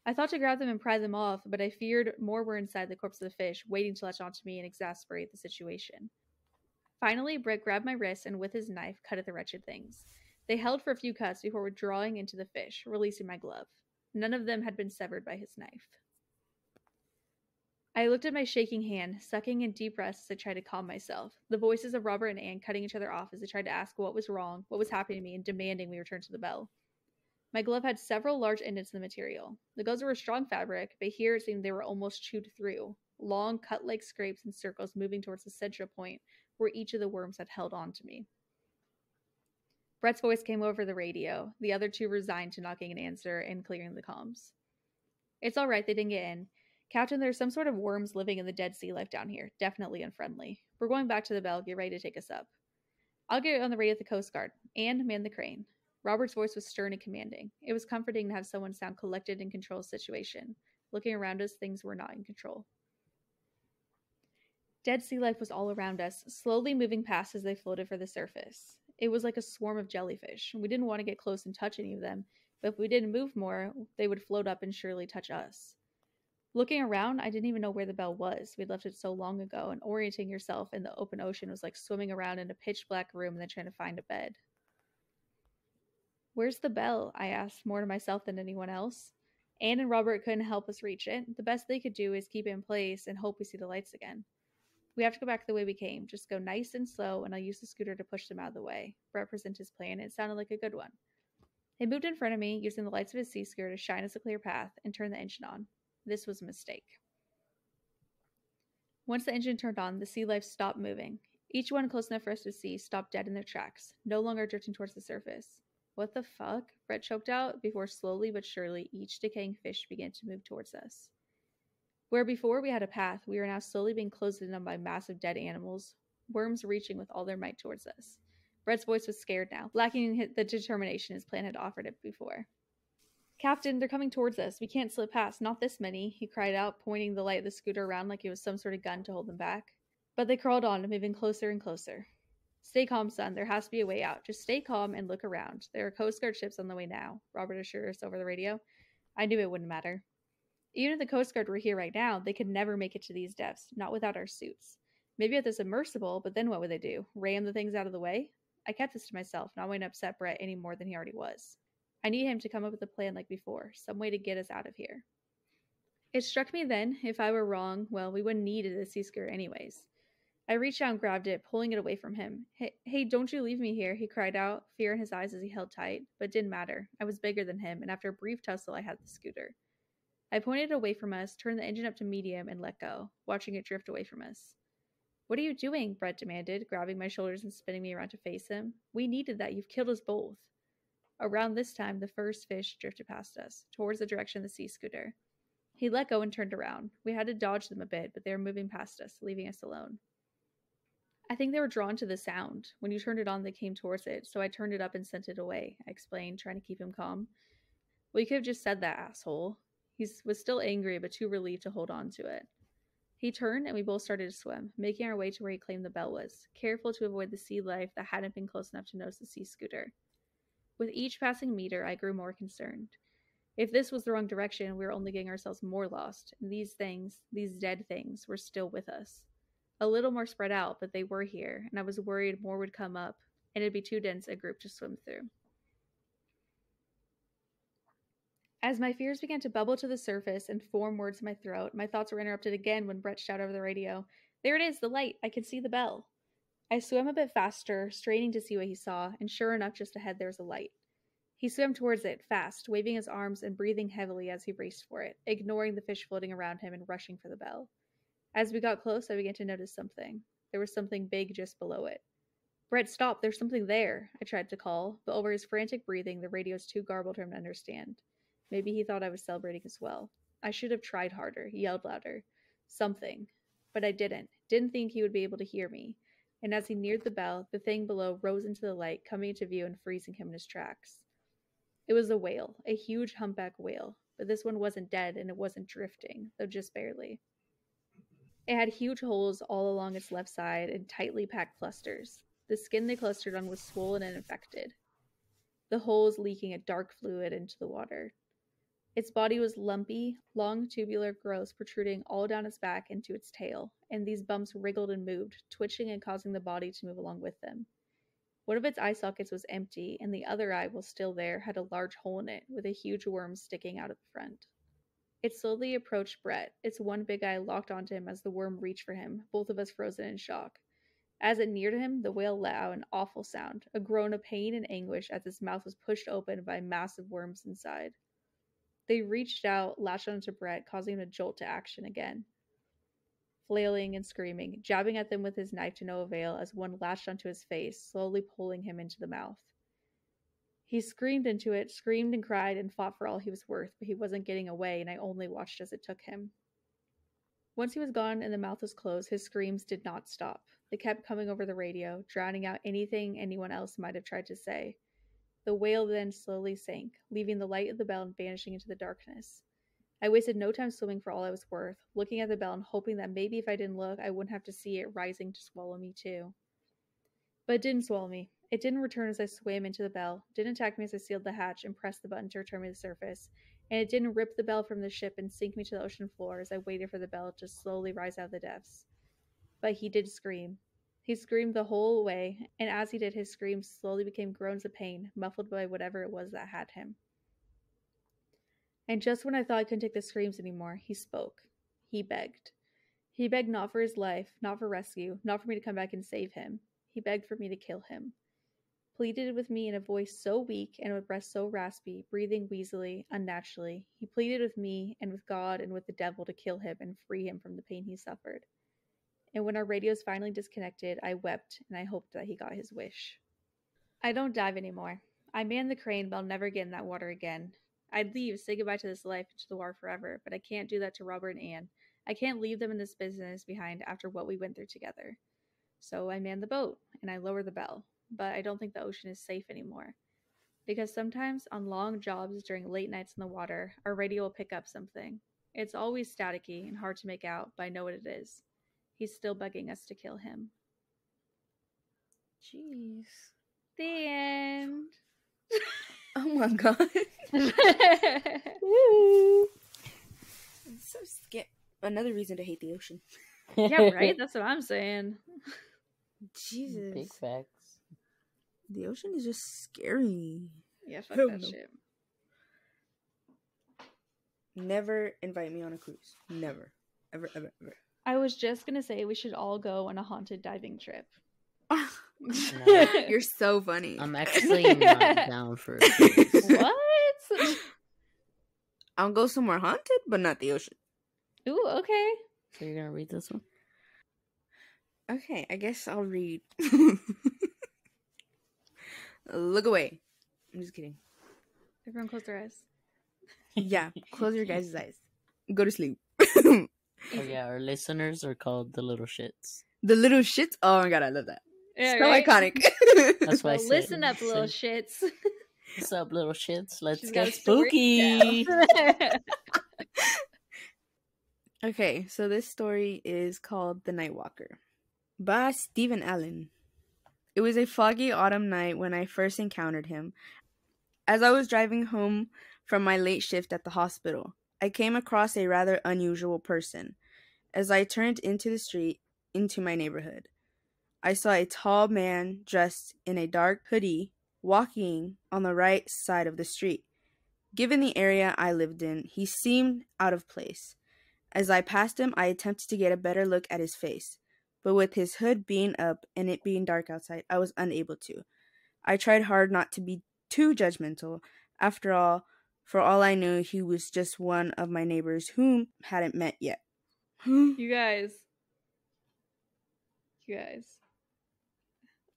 I thought to grab them and pry them off, but I feared more were inside the corpse of the fish, waiting to latch onto me and exasperate the situation. Finally, Brett grabbed my wrist and with his knife cut at the wretched things. They held for a few cuts before withdrawing into the fish, releasing my glove. None of them had been severed by his knife. I looked at my shaking hand, sucking in deep breaths as I tried to calm myself. The voices of Robert and Anne cutting each other off as they tried to ask what was wrong, what was happening to me, and demanding we return to the bell. My glove had several large indents in the material. The gloves were a strong fabric, but here it seemed they were almost chewed through, long cut-like scrapes and circles moving towards the central point where each of the worms had held on to me. Brett's voice came over the radio. The other two resigned to knocking an answer and clearing the comms. It's all right, they didn't get in. Captain, there's some sort of worms living in the dead sea life down here. Definitely unfriendly. We're going back to the bell. Get ready to take us up. I'll get on the radio at the Coast Guard and man the crane. Robert's voice was stern and commanding. It was comforting to have someone sound collected and control the situation. Looking around us, things were not in control. Dead sea life was all around us, slowly moving past as they floated for the surface. It was like a swarm of jellyfish. We didn't want to get close and touch any of them, but if we didn't move more, they would float up and surely touch us. Looking around, I didn't even know where the bell was. We'd left it so long ago, and orienting yourself in the open ocean was like swimming around in a pitch-black room and then trying to find a bed. Where's the bell? I asked, more to myself than anyone else. Anne and Robert couldn't help us reach it. The best they could do is keep it in place and hope we see the lights again. We have to go back the way we came. Just go nice and slow, and I'll use the scooter to push them out of the way. Brett presented his plan. It sounded like a good one. He moved in front of me, using the lights of his sea scooter to shine us a clear path, and turned the engine on. This was a mistake. Once the engine turned on, the sea life stopped moving. Each one close enough for us to see stopped dead in their tracks, no longer drifting towards the surface. What the fuck? Brett choked out, before slowly but surely each decaying fish began to move towards us. Where before we had a path, we were now slowly being closed in on by massive dead animals, worms reaching with all their might towards us. Brett's voice was scared now, lacking the determination his plan had offered it before. Captain, they're coming towards us. We can't slip past. Not this many, he cried out, pointing the light of the scooter around like it was some sort of gun to hold them back. But they crawled on, moving closer and closer. Stay calm, son. There has to be a way out. Just stay calm and look around. There are Coast Guard ships on the way now, Robert assured us over the radio. I knew it wouldn't matter. Even if the Coast Guard were here right now, they could never make it to these depths, not without our suits. Maybe with the submersible, but then what would they do? Ram the things out of the way? I kept this to myself, not wanting to upset Brett any more than he already was. I need him to come up with a plan like before, some way to get us out of here. It struck me then, if I were wrong, well, we wouldn't need a sea scooter anyways. I reached out and grabbed it, pulling it away from him. Hey, don't you leave me here, he cried out, fear in his eyes as he held tight. But it didn't matter. I was bigger than him, and after a brief tussle, I had the scooter. I pointed it away from us, turned the engine up to medium, and let go, watching it drift away from us. What are you doing? Brett demanded, grabbing my shoulders and spinning me around to face him. We needed that. You've killed us both. Around this time, the first fish drifted past us, towards the direction of the sea scooter. He let go and turned around. We had to dodge them a bit, but they were moving past us, leaving us alone. I think they were drawn to the sound. When you turned it on, they came towards it, so I turned it up and sent it away, I explained, trying to keep him calm. Well, you could have just said that, asshole. He was still angry, but too relieved to hold on to it. He turned, and we both started to swim, making our way to where he claimed the bell was, careful to avoid the sea life that hadn't been close enough to notice the sea scooter. With each passing meter, I grew more concerned. If this was the wrong direction, we were only getting ourselves more lost, and these things, these dead things, were still with us. A little more spread out, but they were here, and I was worried more would come up, and it'd be too dense a group to swim through. As my fears began to bubble to the surface and form words in my throat, my thoughts were interrupted again when Brett shouted over the radio, "There it is, the light! I can see the bell!" I swam a bit faster, straining to see what he saw, and sure enough, just ahead there was a light. He swam towards it, fast, waving his arms and breathing heavily as he raced for it, ignoring the fish floating around him and rushing for the bell. As we got close, I began to notice something. There was something big just below it. "Brett, stop! There's something there!" I tried to call, but over his frantic breathing, the radio was too garbled for him to understand. Maybe he thought I was celebrating as well. I should have tried harder, yelled louder. Something. But I didn't. Didn't think he would be able to hear me. And as he neared the bell, the thing below rose into the light, coming into view and freezing him in his tracks. It was a whale, a huge humpback whale, but this one wasn't dead and it wasn't drifting, though just barely. It had huge holes all along its left side and tightly packed clusters. The skin they clustered on was swollen and infected, the holes leaking a dark fluid into the water. Its body was lumpy, long tubular growths protruding all down its back into its tail, and these bumps wriggled and moved, twitching and causing the body to move along with them. One of its eye sockets was empty, and the other eye, while still there, had a large hole in it, with a huge worm sticking out at the front. It slowly approached Brett, its one big eye locked onto him as the worm reached for him, both of us frozen in shock. As it neared him, the whale let out an awful sound, a groan of pain and anguish as its mouth was pushed open by massive worms inside. They reached out, latched onto Brett, causing him to jolt to action again. Flailing and screaming, jabbing at them with his knife to no avail as one latched onto his face, slowly pulling him into the mouth. He screamed into it, screamed and cried, and fought for all he was worth, but he wasn't getting away, and I only watched as it took him. Once he was gone and the mouth was closed, his screams did not stop. They kept coming over the radio, drowning out anything anyone else might have tried to say. The whale then slowly sank, leaving the light of the bell and vanishing into the darkness. I wasted no time swimming for all I was worth, looking at the bell and hoping that maybe if I didn't look, I wouldn't have to see it rising to swallow me too. But it didn't swallow me. It didn't return as I swam into the bell, didn't attack me as I sealed the hatch and pressed the button to return me to the surface, and it didn't rip the bell from the ship and sink me to the ocean floor as I waited for the bell to slowly rise out of the depths. But he did scream. He screamed the whole way, and as he did, his screams slowly became groans of pain, muffled by whatever it was that had him. And just when I thought I couldn't take the screams anymore, he spoke. He begged. He begged not for his life, not for rescue, not for me to come back and save him. He begged for me to kill him. Pleaded with me in a voice so weak and with breath so raspy, breathing wheezily, unnaturally. He pleaded with me and with God and with the devil to kill him and free him from the pain he suffered. And when our radios finally disconnected, I wept and I hoped that he got his wish. I don't dive anymore. I man the crane, but I'll never get in that water again. I'd leave, say goodbye to this life and to the water forever, but I can't do that to Robert and Anne. I can't leave them in this business behind after what we went through together. So I man the boat, and I lower the bell, but I don't think the ocean is safe anymore. Because sometimes on long jobs during late nights in the water, our radio will pick up something. It's always staticky and hard to make out, but I know what it is. He's still begging us to kill him. Jeez. The end. Oh my god. It's so scary. Another reason to hate the ocean. Yeah, right? That's what I'm saying. Jesus. Big facts. The ocean is just scary. Yeah, fuck Hell that no. shit. Never invite me on a cruise. Never. Ever, ever, ever. I was just gonna say we should all go on a haunted diving trip. No. You're so funny. I'm actually not down for it. What? I'll go somewhere haunted, but not the ocean. Ooh, okay. So you're gonna read this one? Okay, I guess I'll read. Look away. I'm just kidding. Everyone close their eyes. Yeah, close your guys' eyes. Go to sleep. Oh yeah, our listeners are called the little shits. The little shits. Oh my god, I love that. Yeah, So right? iconic. That's why I Well, say listen up, say, little shits. What's up, little shits? Let's She's got get a story spooky. to tell. Okay, so this story is called The Nightwalker by Stephen Allen. It was a foggy autumn night when I first encountered him. As I was driving home from my late shift at the hospital, I came across a rather unusual person. As I turned into the street, into my neighborhood, I saw a tall man dressed in a dark hoodie walking on the right side of the street. Given the area I lived in, he seemed out of place. As I passed him, I attempted to get a better look at his face, but with his hood being up and it being dark outside, I was unable to. I tried hard not to be too judgmental. After all, for all I knew, he was just one of my neighbors whom hadn't met yet. You guys.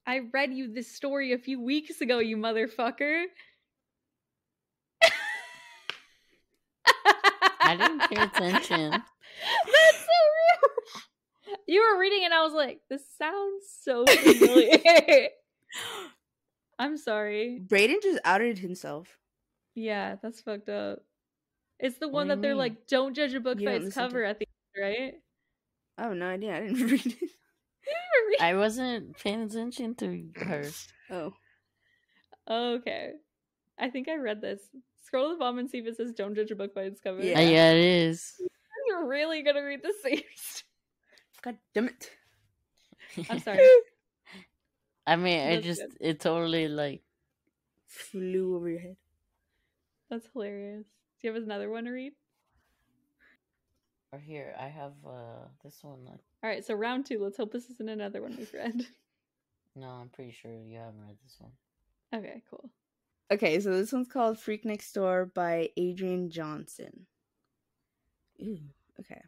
I read you this story a few weeks ago, you motherfucker. I didn't pay attention. That's so rude. You were reading it and I was like, this sounds so familiar. I'm sorry. Brayden just outed himself. Yeah, that's fucked up. It's the What one do you that they're mean? like, don't judge a book You by don't its listen to cover at the end, right? I have no idea. I didn't read it. I wasn't paying attention to her. Oh. Okay. I think I read this. Scroll to the bottom and see if it says don't judge a book by its cover. Yeah. Yeah, it is. You're really gonna read the same story. God damn it. I'm sorry. I mean, That's good. it totally like. Flew over your head. That's hilarious. Do you have another one to read? Or here, I have this one. Alright, so round 2. Let's hope this isn't another one we've read. No, I'm pretty sure you haven't read this one. Okay, cool. Okay, so this one's called Freak Next Door by Adrian Johnson. Ooh, okay.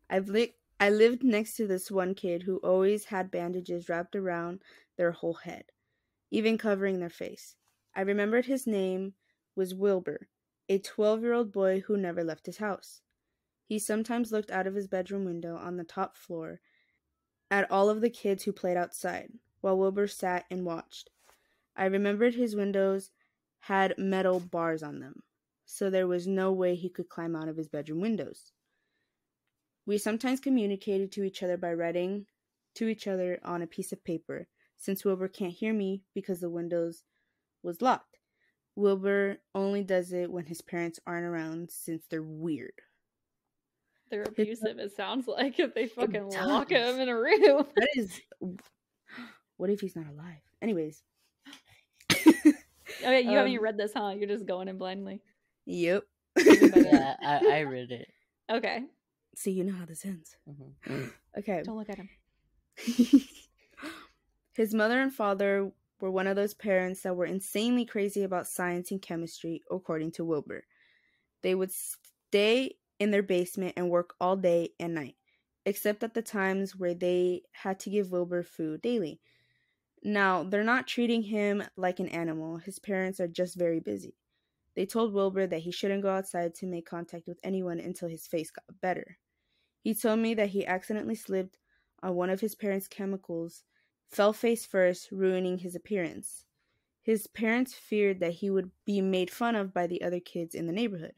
I lived next to this one kid who always had bandages wrapped around their whole head, even covering their face. I remembered his name was Wilbur, a 12-year-old boy who never left his house. He sometimes looked out of his bedroom window on the top floor at all of the kids who played outside, while Wilbur sat and watched. I remembered his windows had metal bars on them, so there was no way he could climb out of his bedroom windows. We sometimes communicated to each other by writing to each other on a piece of paper, since Wilbur can't hear me because the windows was locked. Wilbur only does it when his parents aren't around, since they're weird. They're abusive, it sounds like, if they fucking does. lock him in a room. That is... What if he's not alive? Anyways. Okay, you haven't even read this, huh? You're just going in blindly. Yep. Yeah, I read it. Okay. See, you know how this ends. Mm-hmm. Okay. Don't look at him. His mother and father were one of those parents that were insanely crazy about science and chemistry, according to Wilbur. They would stay in their basement and work all day and night, except at the times where they had to give Wilbur food daily. Now, they're not treating him like an animal. His parents are just very busy. They told Wilbur that he shouldn't go outside to make contact with anyone until his face got better. He told me that he accidentally slipped on one of his parents' chemicals, fell face first, ruining his appearance. His parents feared that he would be made fun of by the other kids in the neighborhood.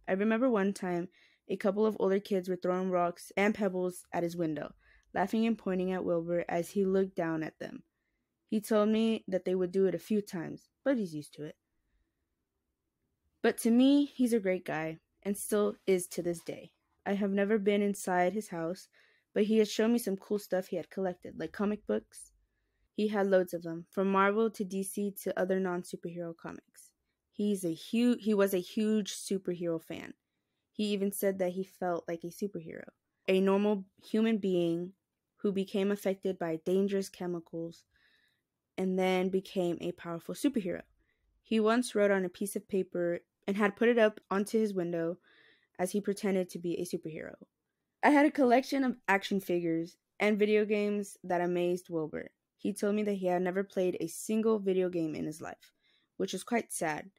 I remember one time, a couple of older kids were throwing rocks and pebbles at his window, laughing and pointing at Wilbur as he looked down at them. He told me that they would do it a few times, but he's used to it. But to me, he's a great guy, and still is to this day. I have never been inside his house, but he has shown me some cool stuff he had collected, like comic books. He had loads of them, from Marvel to DC to other non-superhero comics. He was a huge superhero fan. He even said that he felt like a superhero, a normal human being who became affected by dangerous chemicals and then became a powerful superhero. He once wrote on a piece of paper and had put it up onto his window as he pretended to be a superhero. I had a collection of action figures and video games that amazed Wilbur. He told me that he had never played a single video game in his life, which was quite sad.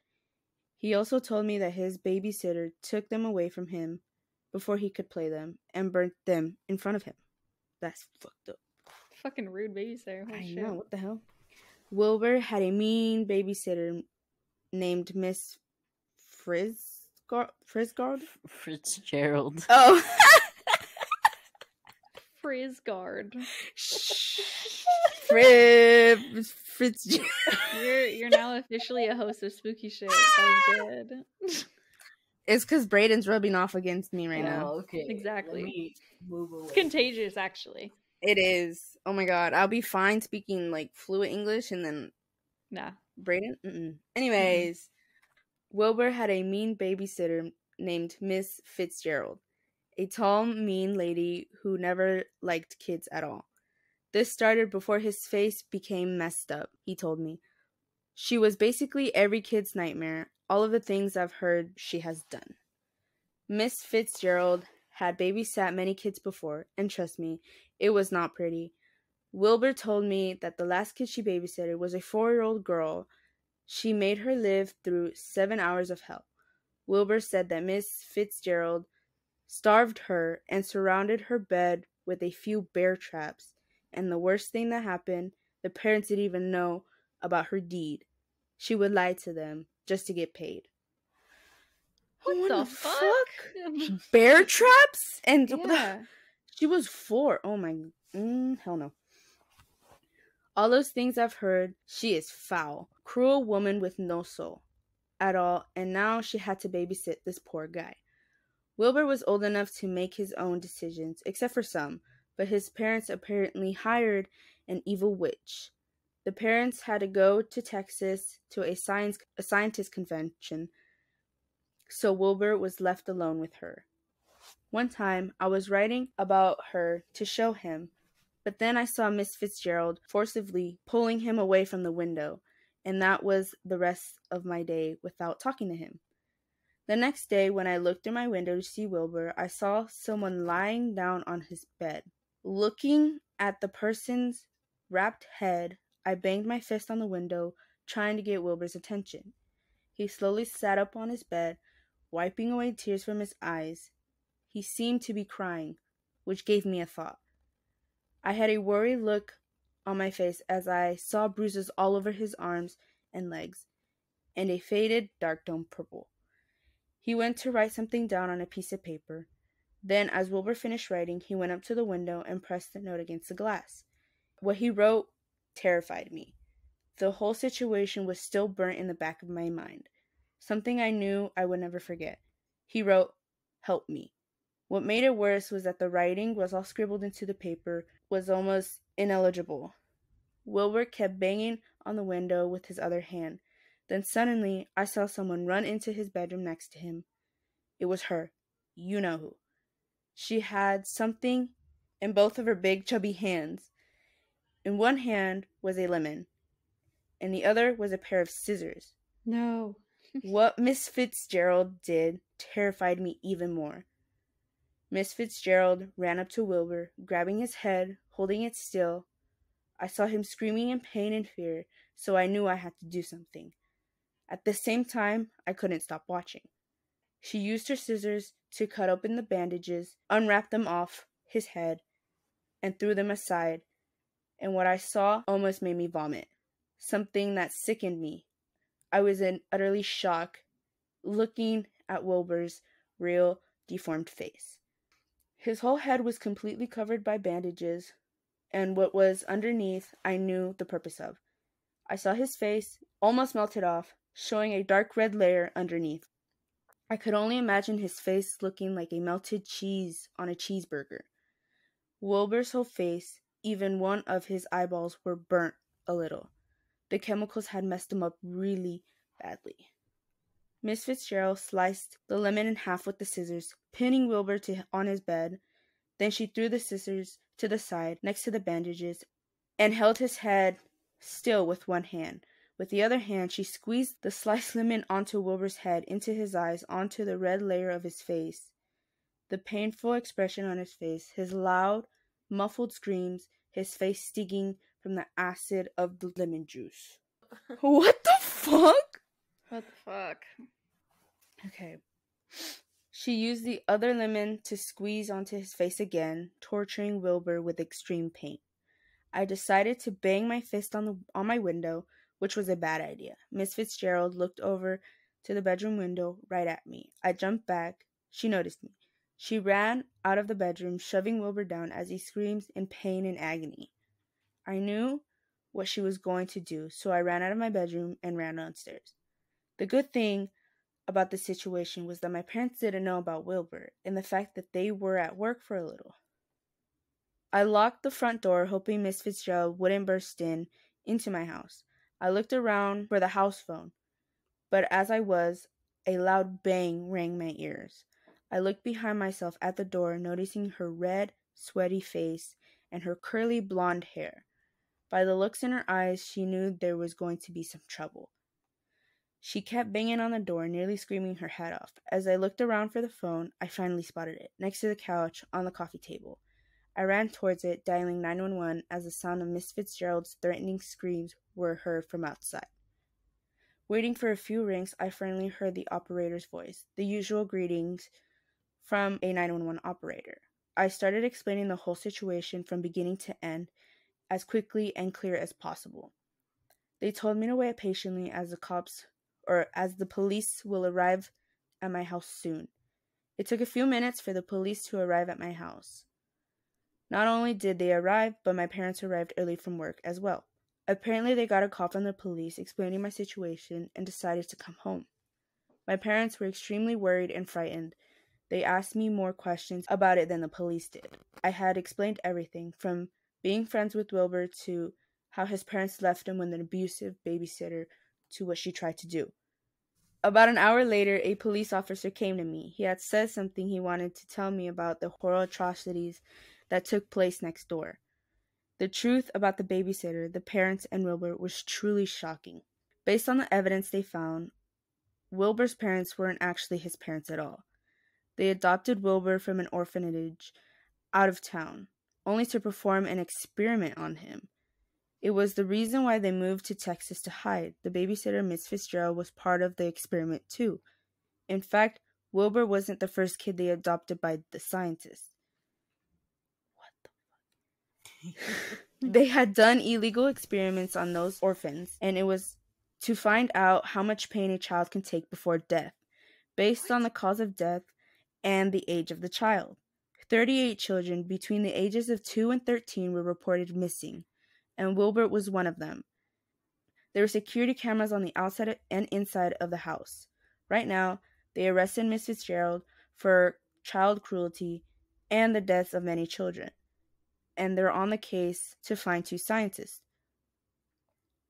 He also told me that his babysitter took them away from him before he could play them and burnt them in front of him. That's fucked up. Fucking rude babysitter. Holy shit. know, what the hell? Wilbur had a mean babysitter named Miss Frizz-Guard? Fitzgerald. Oh. Frizz-Guard. Fitzgerald. You're now officially a host of Spooky Shit. That was good. It's because Brayden's rubbing off against me right now. Okay. Exactly. Let me move away. It's contagious, actually. It is. Oh my god. I'll be fine speaking like fluent English and then Nah. Brayden? Mm-mm. Anyways, Wilbur had a mean babysitter named Miss Fitzgerald. A tall, mean lady who never liked kids at all. This started before his face became messed up, he told me. She was basically every kid's nightmare, all of the things I've heard she has done. Miss Fitzgerald had babysat many kids before, and trust me, it was not pretty. Wilbur told me that the last kid she babysitted was a 4-year-old girl. She made her live through 7 hours of hell. Wilbur said that Miss Fitzgerald starved her and surrounded her bed with a few bear traps. And the worst thing that happened, the parents didn't even know about her deed. She would lie to them just to get paid. What the fuck? Bear traps? And Yeah. she was 4. Oh my, hell no. All those things I've heard, she is foul. Cruel woman with no soul at all, and now she had to babysit this poor guy. Wilbur was old enough to make his own decisions, except for some, but his parents apparently hired an evil witch. The parents had to go to Texas to a scientist convention, so Wilbur was left alone with her. One time, I was writing about her to show him, but then I saw Miss Fitzgerald forcibly pulling him away from the window, and that was the rest of my day without talking to him. The next day, when I looked in my window to see Wilbur, I saw someone lying down on his bed. Looking at the person's wrapped head, I banged my fist on the window, trying to get Wilbur's attention. He slowly sat up on his bed, wiping away tears from his eyes. He seemed to be crying, which gave me a thought. I had a worried look on my face as I saw bruises all over his arms and legs, and a faded dark dome purple. He went to write something down on a piece of paper. Then, as Wilbur finished writing, he went up to the window and pressed the note against the glass. What he wrote terrified me. The whole situation was still burnt in the back of my mind. Something I knew I would never forget. He wrote, "Help me." What made it worse was that the writing was all scribbled into the paper, was almost illegible. Wilbur kept banging on the window with his other hand. Then suddenly, I saw someone run into his bedroom next to him. It was her. You know who. She had something in both of her big, chubby hands. In one hand was a lemon, and the other was a pair of scissors. No. What Miss Fitzgerald did terrified me even more. Miss Fitzgerald ran up to Wilbur, grabbing his head, holding it still. I saw him screaming in pain and fear, so I knew I had to do something. At the same time, I couldn't stop watching. She used her scissors to cut open the bandages, unwrap them off his head, and threw them aside, and what I saw almost made me vomit. Something that sickened me. I was in utterly shock, looking at Wilbur's real, deformed face. His whole head was completely covered by bandages, and what was underneath I knew the purpose of. I saw his face, almost melted off, showing a dark red layer underneath. I could only imagine his face looking like a melted cheese on a cheeseburger. Wilbur's whole face, even one of his eyeballs, were burnt a little. The chemicals had messed him up really badly. Miss Fitzgerald sliced the lemon in half with the scissors, pinning Wilbur on his bed. Then she threw the scissors to the side next to the bandages and held his head still with one hand. With the other hand, she squeezed the sliced lemon onto Wilbur's head, into his eyes, onto the red layer of his face. The painful expression on his face, his loud, muffled screams, his face stinging from the acid of the lemon juice. What the fuck? What the fuck? Okay. She used the other lemon to squeeze onto his face again, torturing Wilbur with extreme pain. I decided to bang my fist on my window, which was a bad idea. Miss Fitzgerald looked over to the bedroom window right at me. I jumped back. She noticed me. She ran out of the bedroom, shoving Wilbur down as he screams in pain and agony. I knew what she was going to do, so I ran out of my bedroom and ran downstairs. The good thing about the situation was that my parents didn't know about Wilbur and the fact that they were at work for a little. I locked the front door, hoping Miss Fitzgerald wouldn't burst into my house. I looked around for the house phone, but as I was, a loud bang rang my ears. I looked behind myself at the door, noticing her red, sweaty face and her curly blonde hair. By the looks in her eyes, she knew there was going to be some trouble. She kept banging on the door, nearly screaming her head off. As I looked around for the phone, I finally spotted it, next to the couch on the coffee table. I ran towards it, dialing 911 as the sound of Miss Fitzgerald's threatening screams were heard from outside. Waiting for a few rings, I finally heard the operator's voice, the usual greetings from a 911 operator. I started explaining the whole situation from beginning to end as quickly and clear as possible. They told me to wait patiently as the police will arrive at my house soon. It took a few minutes for the police to arrive at my house. Not only did they arrive, but my parents arrived early from work as well. Apparently, they got a call from the police explaining my situation and decided to come home. My parents were extremely worried and frightened. They asked me more questions about it than the police did. I had explained everything, from being friends with Wilbur to how his parents left him with an abusive babysitter to what she tried to do. About an hour later, a police officer came to me. He had said something he wanted to tell me about the horrible atrocities that took place next door. The truth about the babysitter, the parents, and Wilbur was truly shocking. Based on the evidence they found, Wilbur's parents weren't actually his parents at all. They adopted Wilbur from an orphanage out of town, only to perform an experiment on him. It was the reason why they moved to Texas to hide. The babysitter, Miss Fitzgerald, was part of the experiment too. In fact, Wilbur wasn't the first kid they adopted by the scientists. They had done illegal experiments on those orphans, and it was to find out how much pain a child can take before death, based on the cause of death and the age of the child. 38 children between the ages of 2 and 13 were reported missing, and Wilbur was one of them. There were security cameras on the outside and inside of the house. Right now, they arrested Miss Fitzgerald for child cruelty and the deaths of many children, and they're on the case to find 2 scientists.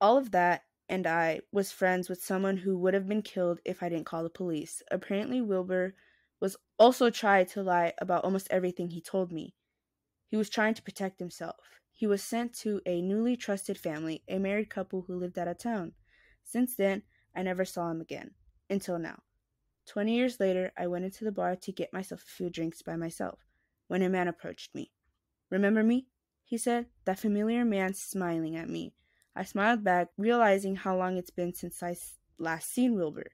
All of that, and I was friends with someone who would have been killed if I didn't call the police. Apparently, Wilbur was also trying to lie about almost everything he told me. He was trying to protect himself. He was sent to a newly trusted family, a married couple who lived out of town. Since then, I never saw him again, until now. 20 years later, I went into the bar to get myself a few drinks by myself, when a man approached me. "Remember me?" he said, that familiar man smiling at me. I smiled back, realizing how long it's been since I last seen Wilbur.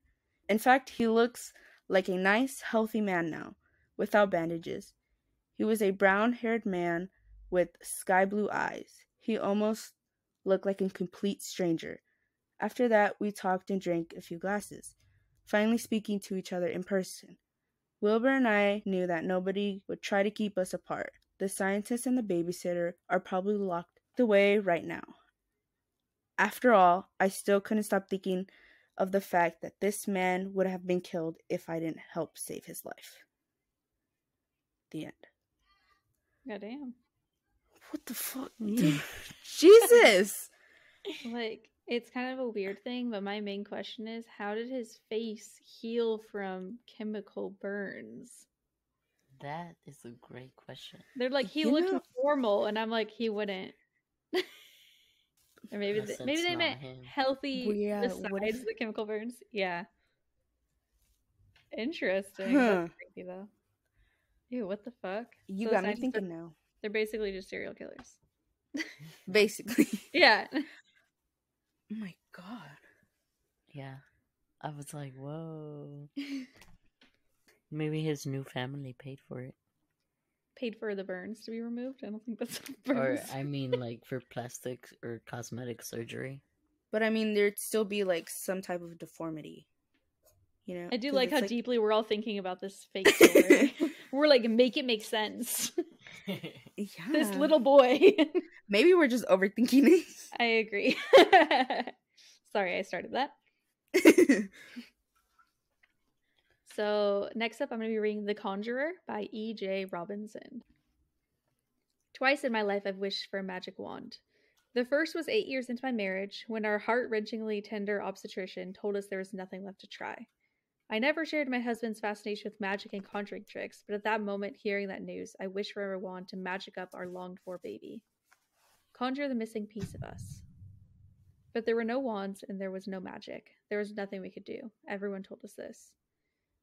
In fact, he looks like a nice, healthy man now, without bandages. He was a brown-haired man with sky-blue eyes. He almost looked like a complete stranger. After that, we talked and drank a few glasses, finally speaking to each other in person. Wilbur and I knew that nobody would try to keep us apart. The scientist and the babysitter are probably locked away right now. After all, I still couldn't stop thinking of the fact that this man would have been killed if I didn't help save his life. The end. Goddamn. What the fuck? Jesus! Like, it's kind of a weird thing, but my main question is, how did his face heal from chemical burns? That is a great question. They're like, he looked normal, and I'm like, he wouldn't. Or maybe they meant healthy besides the chemical burns. Yeah. Interesting. That's creepy, though. Ew, what the fuck? You got me thinking now. They're basically just serial killers. Basically. Yeah. Oh my god. Yeah. I was like, whoa. Maybe his new family paid for it. Paid for the burns to be removed? I don't think that's Or, burns. I mean, like, for plastic or cosmetic surgery. But I mean, there'd still be like some type of deformity, you know? I do 'Cause like it's how deeply we're all thinking about this fake story. We're like, make it make sense. Yeah. This little boy. Maybe we're just overthinking it. I agree. Sorry, I started that. So next up, I'm going to be reading The Conjurer by E.J. Robinson. Twice in my life, I've wished for a magic wand. The first was 8 years into my marriage, when our heart-wrenchingly tender obstetrician told us there was nothing left to try. I never shared my husband's fascination with magic and conjuring tricks, but at that moment, hearing that news, I wished for a wand to magic up our longed-for baby. Conjure the missing piece of us. But there were no wands, and there was no magic. There was nothing we could do. Everyone told us this.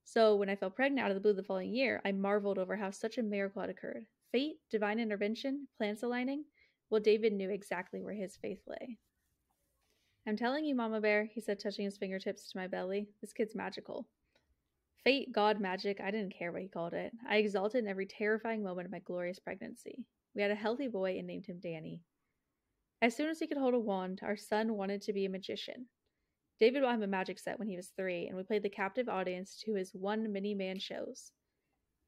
So, when I fell pregnant out of the blue the following year, I marveled over how such a miracle had occurred. Fate, divine intervention, plans aligning? Well, David knew exactly where his faith lay. I'm telling you, Mama Bear, he said, touching his fingertips to my belly. This kid's magical. Fate, God, magic, I didn't care what he called it. I exulted in every terrifying moment of my glorious pregnancy. We had a healthy boy and named him Danny. As soon as he could hold a wand, our son wanted to be a magician. David bought him a magic set when he was 3, and we played the captive audience to his one mini-man shows.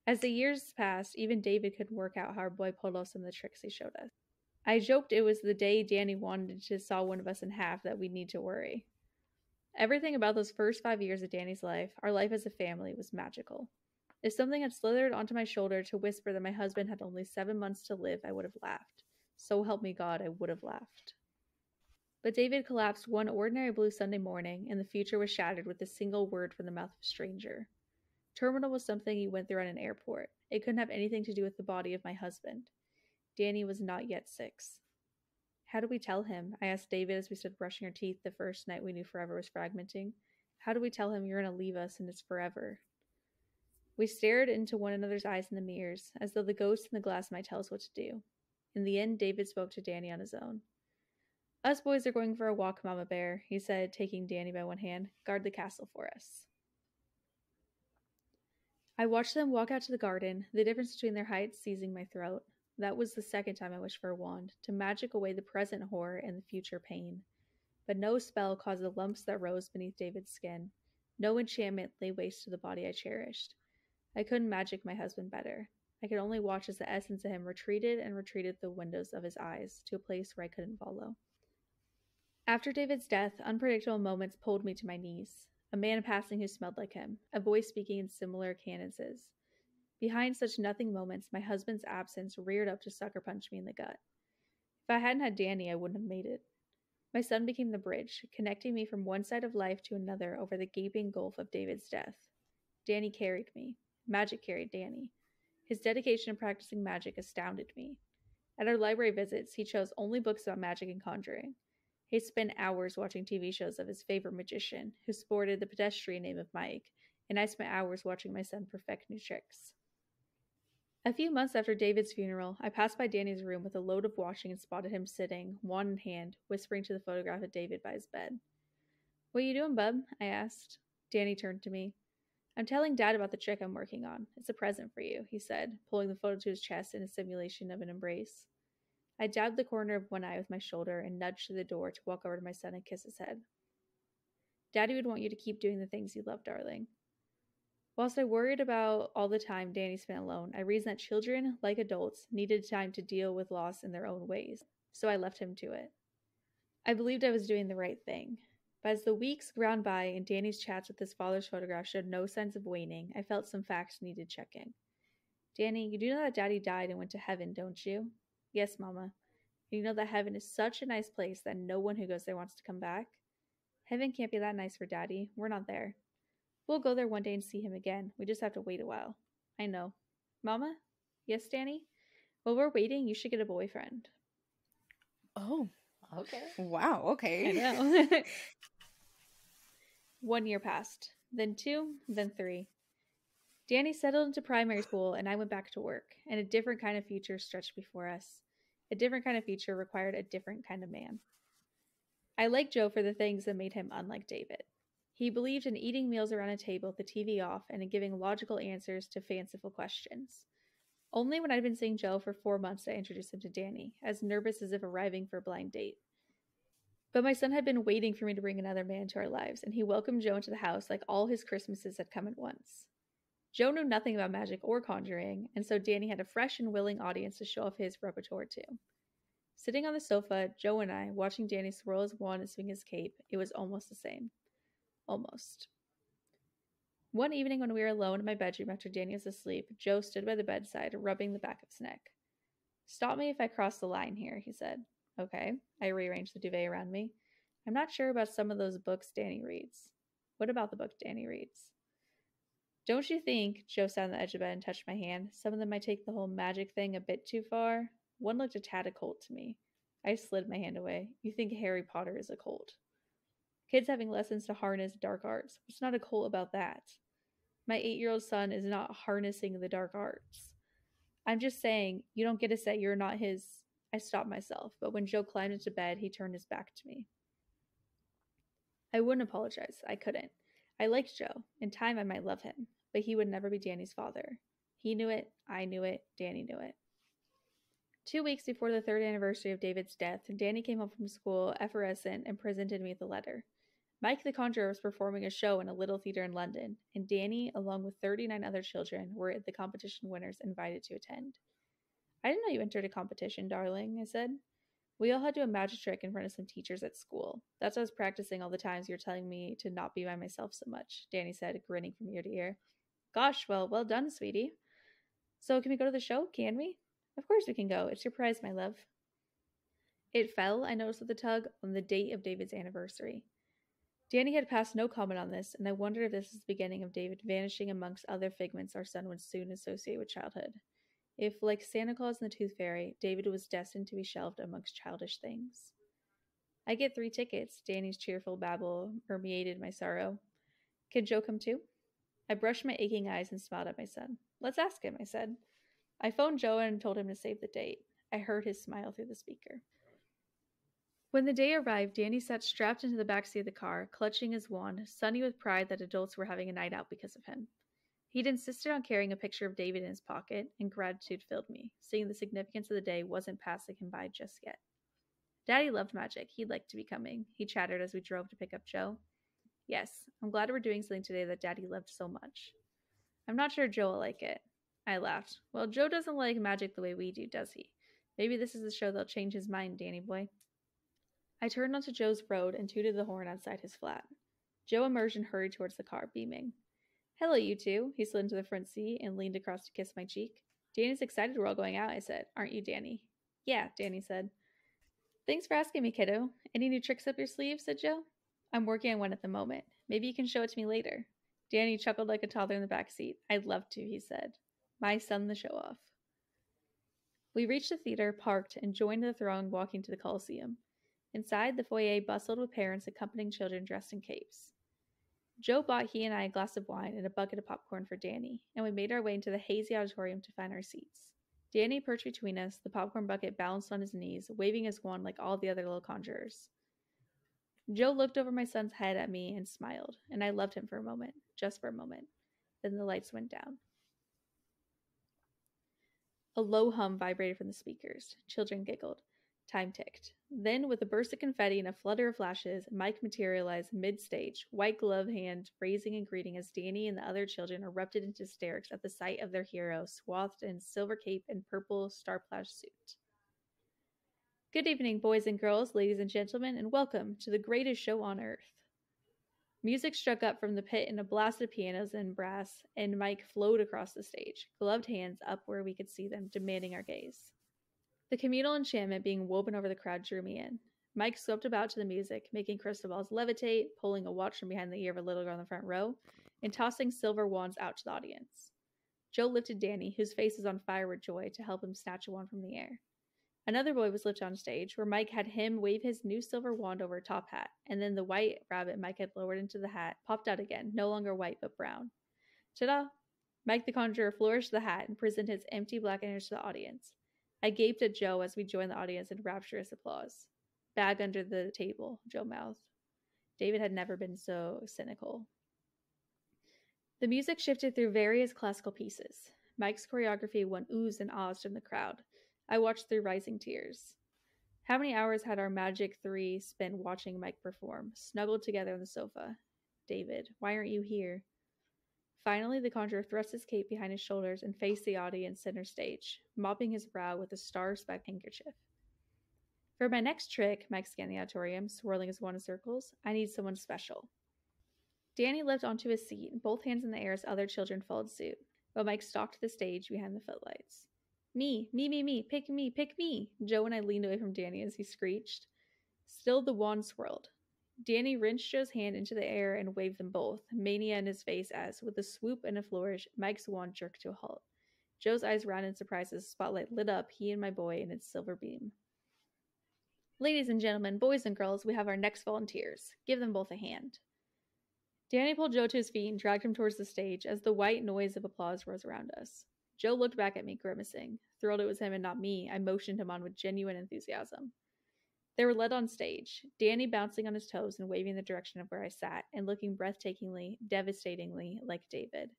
As the years passed, even David couldn't work out how our boy pulled off some of the tricks he showed us. I joked it was the day Danny wanted to saw one of us in half that we'd need to worry. Everything about those first 5 years of Danny's life, our life as a family, was magical. If something had slithered onto my shoulder to whisper that my husband had only 7 months to live, I would have laughed. So help me God, I would have laughed. But David collapsed one ordinary blue Sunday morning, and the future was shattered with a single word from the mouth of a stranger. Terminal was something he went through at an airport. It couldn't have anything to do with the body of my husband. Danny was not yet 6. How do we tell him? I asked David as we stood brushing our teeth the first night we knew forever was fragmenting. How do we tell him you're going to leave us and it's forever? We stared into one another's eyes in the mirrors, as though the ghost in the glass might tell us what to do. In the end, David spoke to Danny on his own. Us boys are going for a walk, Mama Bear, he said, taking Danny by one hand. Guard the castle for us. I watched them walk out to the garden, the difference between their heights seizing my throat. That was the second time I wished for a wand, to magic away the present horror and the future pain. But no spell caused the lumps that rose beneath David's skin. No enchantment lay waste to the body I cherished. I couldn't magic my husband better. I could only watch as the essence of him retreated and retreated the windows of his eyes to a place where I couldn't follow. After David's death, unpredictable moments pulled me to my knees. A man passing who smelled like him, a voice speaking in similar cadences. Behind such nothing moments, my husband's absence reared up to sucker punch me in the gut. If I hadn't had Danny, I wouldn't have made it. My son became the bridge, connecting me from one side of life to another over the gaping gulf of David's death. Danny carried me. Magic carried Danny. His dedication to practicing magic astounded me. At our library visits, he chose only books about magic and conjuring. He spent hours watching TV shows of his favorite magician, who sported the pedestrian name of Mike, and I spent hours watching my son perfect new tricks. A few months after David's funeral, I passed by Danny's room with a load of washing and spotted him sitting, wand in hand, whispering to the photograph of David by his bed. "What you doing, bub?" I asked. Danny turned to me. "I'm telling Dad about the trick I'm working on. It's a present for you," he said, pulling the photo to his chest in a simulation of an embrace. I dabbed the corner of one eye with my shoulder and nudged to the door to walk over to my son and kiss his head. "Daddy would want you to keep doing the things you love, darling." Whilst I worried about all the time Danny spent alone, I reasoned that children, like adults, needed time to deal with loss in their own ways, so I left him to it. I believed I was doing the right thing. But as the weeks ground by and Danny's chats with his father's photograph showed no signs of waning, I felt some facts needed checking. "Danny, you do know that Daddy died and went to heaven, don't you?" "Yes, Mama." "You know that heaven is such a nice place that no one who goes there wants to come back?" "Heaven can't be that nice for Daddy. We're not there." "We'll go there one day and see him again. We just have to wait a while." "I know." "Mama?" "Yes, Danny?" "While we're waiting, you should get a boyfriend." Oh. Okay. Wow, okay. I know. 1 year passed, then 2, then 3. Danny settled into primary school and I went back to work, and a different kind of future stretched before us. A different kind of future required a different kind of man. I liked Joe for the things that made him unlike David. He believed in eating meals around a table with the TV off and in giving logical answers to fanciful questions. Only when I'd been seeing Joe for 4 months did I introduce him to Danny, as nervous as if arriving for a blind date. But my son had been waiting for me to bring another man into our lives, and he welcomed Joe into the house like all his Christmases had come at once. Joe knew nothing about magic or conjuring, and so Danny had a fresh and willing audience to show off his repertoire to. Sitting on the sofa, Joe and I, watching Danny swirl his wand and swing his cape, it was almost the same. Almost. One evening when we were alone in my bedroom after Danny was asleep, Joe stood by the bedside, rubbing the back of his neck. "Stop me if I cross the line here," he said. "Okay." I rearranged the duvet around me. "I'm not sure about some of those books Danny reads." "What about the book Danny reads?" "Don't you think," Joe sat on the edge of bed and touched my hand, "some of them might take the whole magic thing a bit too far?" One looked a tad occult to me. I slid my hand away. "You think Harry Potter is a cult?" "Kids having lessons to harness dark arts. What's not a cult about that?" "My 8-year-old son is not harnessing the dark arts. I'm just saying, you don't get to say you're not his." I stopped myself, but when Joe climbed into bed, he turned his back to me. I wouldn't apologize. I couldn't. I liked Joe. In time, I might love him, but he would never be Danny's father. He knew it. I knew it. Danny knew it. 2 weeks before the 3rd anniversary of David's death, Danny came home from school, effervescent, and presented me with a letter. Mike the Conjurer was performing a show in a little theater in London, and Danny, along with 39 other children, were the competition winners invited to attend. "I didn't know you entered a competition, darling," I said. "We all had to do a magic trick in front of some teachers at school. That's what I was practicing all the times you were telling me to not be by myself so much," Danny said, grinning from ear to ear. "Gosh, well done, sweetie. So can we go to the show, can we?" "Of course we can go. It's your prize, my love." It fell, I noticed with the tug, on the date of David's anniversary. Danny had passed no comment on this, and I wondered if this was the beginning of David vanishing amongst other figments our son would soon associate with childhood. If, like Santa Claus and the Tooth Fairy, David was destined to be shelved amongst childish things. "I get 3 tickets," Danny's cheerful babble permeated my sorrow. "Can Joe come too?" I brushed my aching eyes and smiled at my son. "Let's ask him," I said. I phoned Joe and told him to save the date. I heard his smile through the speaker. When the day arrived, Danny sat strapped into the backseat of the car, clutching his wand, sunny with pride that adults were having a night out because of him. He'd insisted on carrying a picture of David in his pocket, and gratitude filled me, seeing the significance of the day wasn't passing him by just yet. Daddy loved magic. He'd like to be coming, he chattered as we drove to pick up Joe. "Yes, I'm glad we're doing something today that Daddy loved so much." "I'm not sure Joe will like it." I laughed. "Well, Joe doesn't like magic the way we do, does he? Maybe this is the show that'll change his mind, Danny boy." I turned onto Joe's road and tooted the horn outside his flat. Joe emerged and hurried towards the car, beaming. "Hello, you two." He slid into the front seat and leaned across to kiss my cheek. "Danny's excited we're all going out," I said. "Aren't you, Danny?" "Yeah," Danny said. "Thanks for asking me, kiddo. Any new tricks up your sleeve?" said Joe. "I'm working on one at the moment. Maybe you can show it to me later." Danny chuckled like a toddler in the back seat. "I'd love to," he said. My son the show-off. We reached the theater, parked, and joined the throng walking to the Coliseum. Inside, the foyer bustled with parents accompanying children dressed in capes. Joe bought he and I a glass of wine and a bucket of popcorn for Danny, and we made our way into the hazy auditorium to find our seats. Danny perched between us, the popcorn bucket balanced on his knees, waving his wand like all the other little conjurers. Joe looked over my son's head at me and smiled, and I loved him for a moment, just for a moment. Then the lights went down. A low hum vibrated from the speakers. Children giggled. Time ticked. Then, with a burst of confetti and a flutter of flashes, Mike materialized mid-stage, white glove hand raising and greeting as Danny and the other children erupted into hysterics at the sight of their hero, swathed in silver cape and purple star-plashed suit. "Good evening, boys and girls, ladies and gentlemen, and welcome to the greatest show on earth." Music struck up from the pit in a blast of pianos and brass, and Mike flowed across the stage, gloved hands up where we could see them, demanding our gaze. The communal enchantment being woven over the crowd drew me in. Mike swept about to the music, making crystal balls levitate, pulling a watch from behind the ear of a little girl in the front row, and tossing silver wands out to the audience. Joe lifted Danny, whose face was on fire with joy, to help him snatch a wand from the air. Another boy was lifted on stage, where Mike had him wave his new silver wand over a top hat, and then the white rabbit Mike had lowered into the hat popped out again, no longer white but brown. Ta-da! Mike the Conjurer flourished the hat and presented its empty black image to the audience. I gaped at Joe as we joined the audience in rapturous applause. "Bag under the table," Joe mouthed. David had never been so cynical. The music shifted through various classical pieces. Mike's choreography went oohs and ahs from the crowd. I watched through rising tears. How many hours had our Magic 3 spent watching Mike perform, snuggled together on the sofa? David, why aren't you here? Finally, the Conjurer thrust his cape behind his shoulders and faced the audience center stage, mopping his brow with a star-specked handkerchief. For my next trick, Mike scanned the auditorium, swirling his wand in circles, I need someone special. Danny leapt onto his seat, both hands in the air as other children followed suit, but Mike stalked the stage behind the footlights. Me, pick me. Joe and I leaned away from Danny as he screeched. Still the wand swirled. Danny wrenched Joe's hand into the air and waved them both, mania in his face as, with a swoop and a flourish, Mike's wand jerked to a halt. Joe's eyes rounded in surprise as the spotlight lit up he and my boy in its silver beam. Ladies and gentlemen, boys and girls, we have our next volunteers. Give them both a hand. Danny pulled Joe to his feet and dragged him towards the stage as the white noise of applause rose around us. Joe looked back at me, grimacing. Thrilled it was him and not me, I motioned him on with genuine enthusiasm. They were led on stage, Danny bouncing on his toes and waving in the direction of where I sat, and looking breathtakingly, devastatingly like David.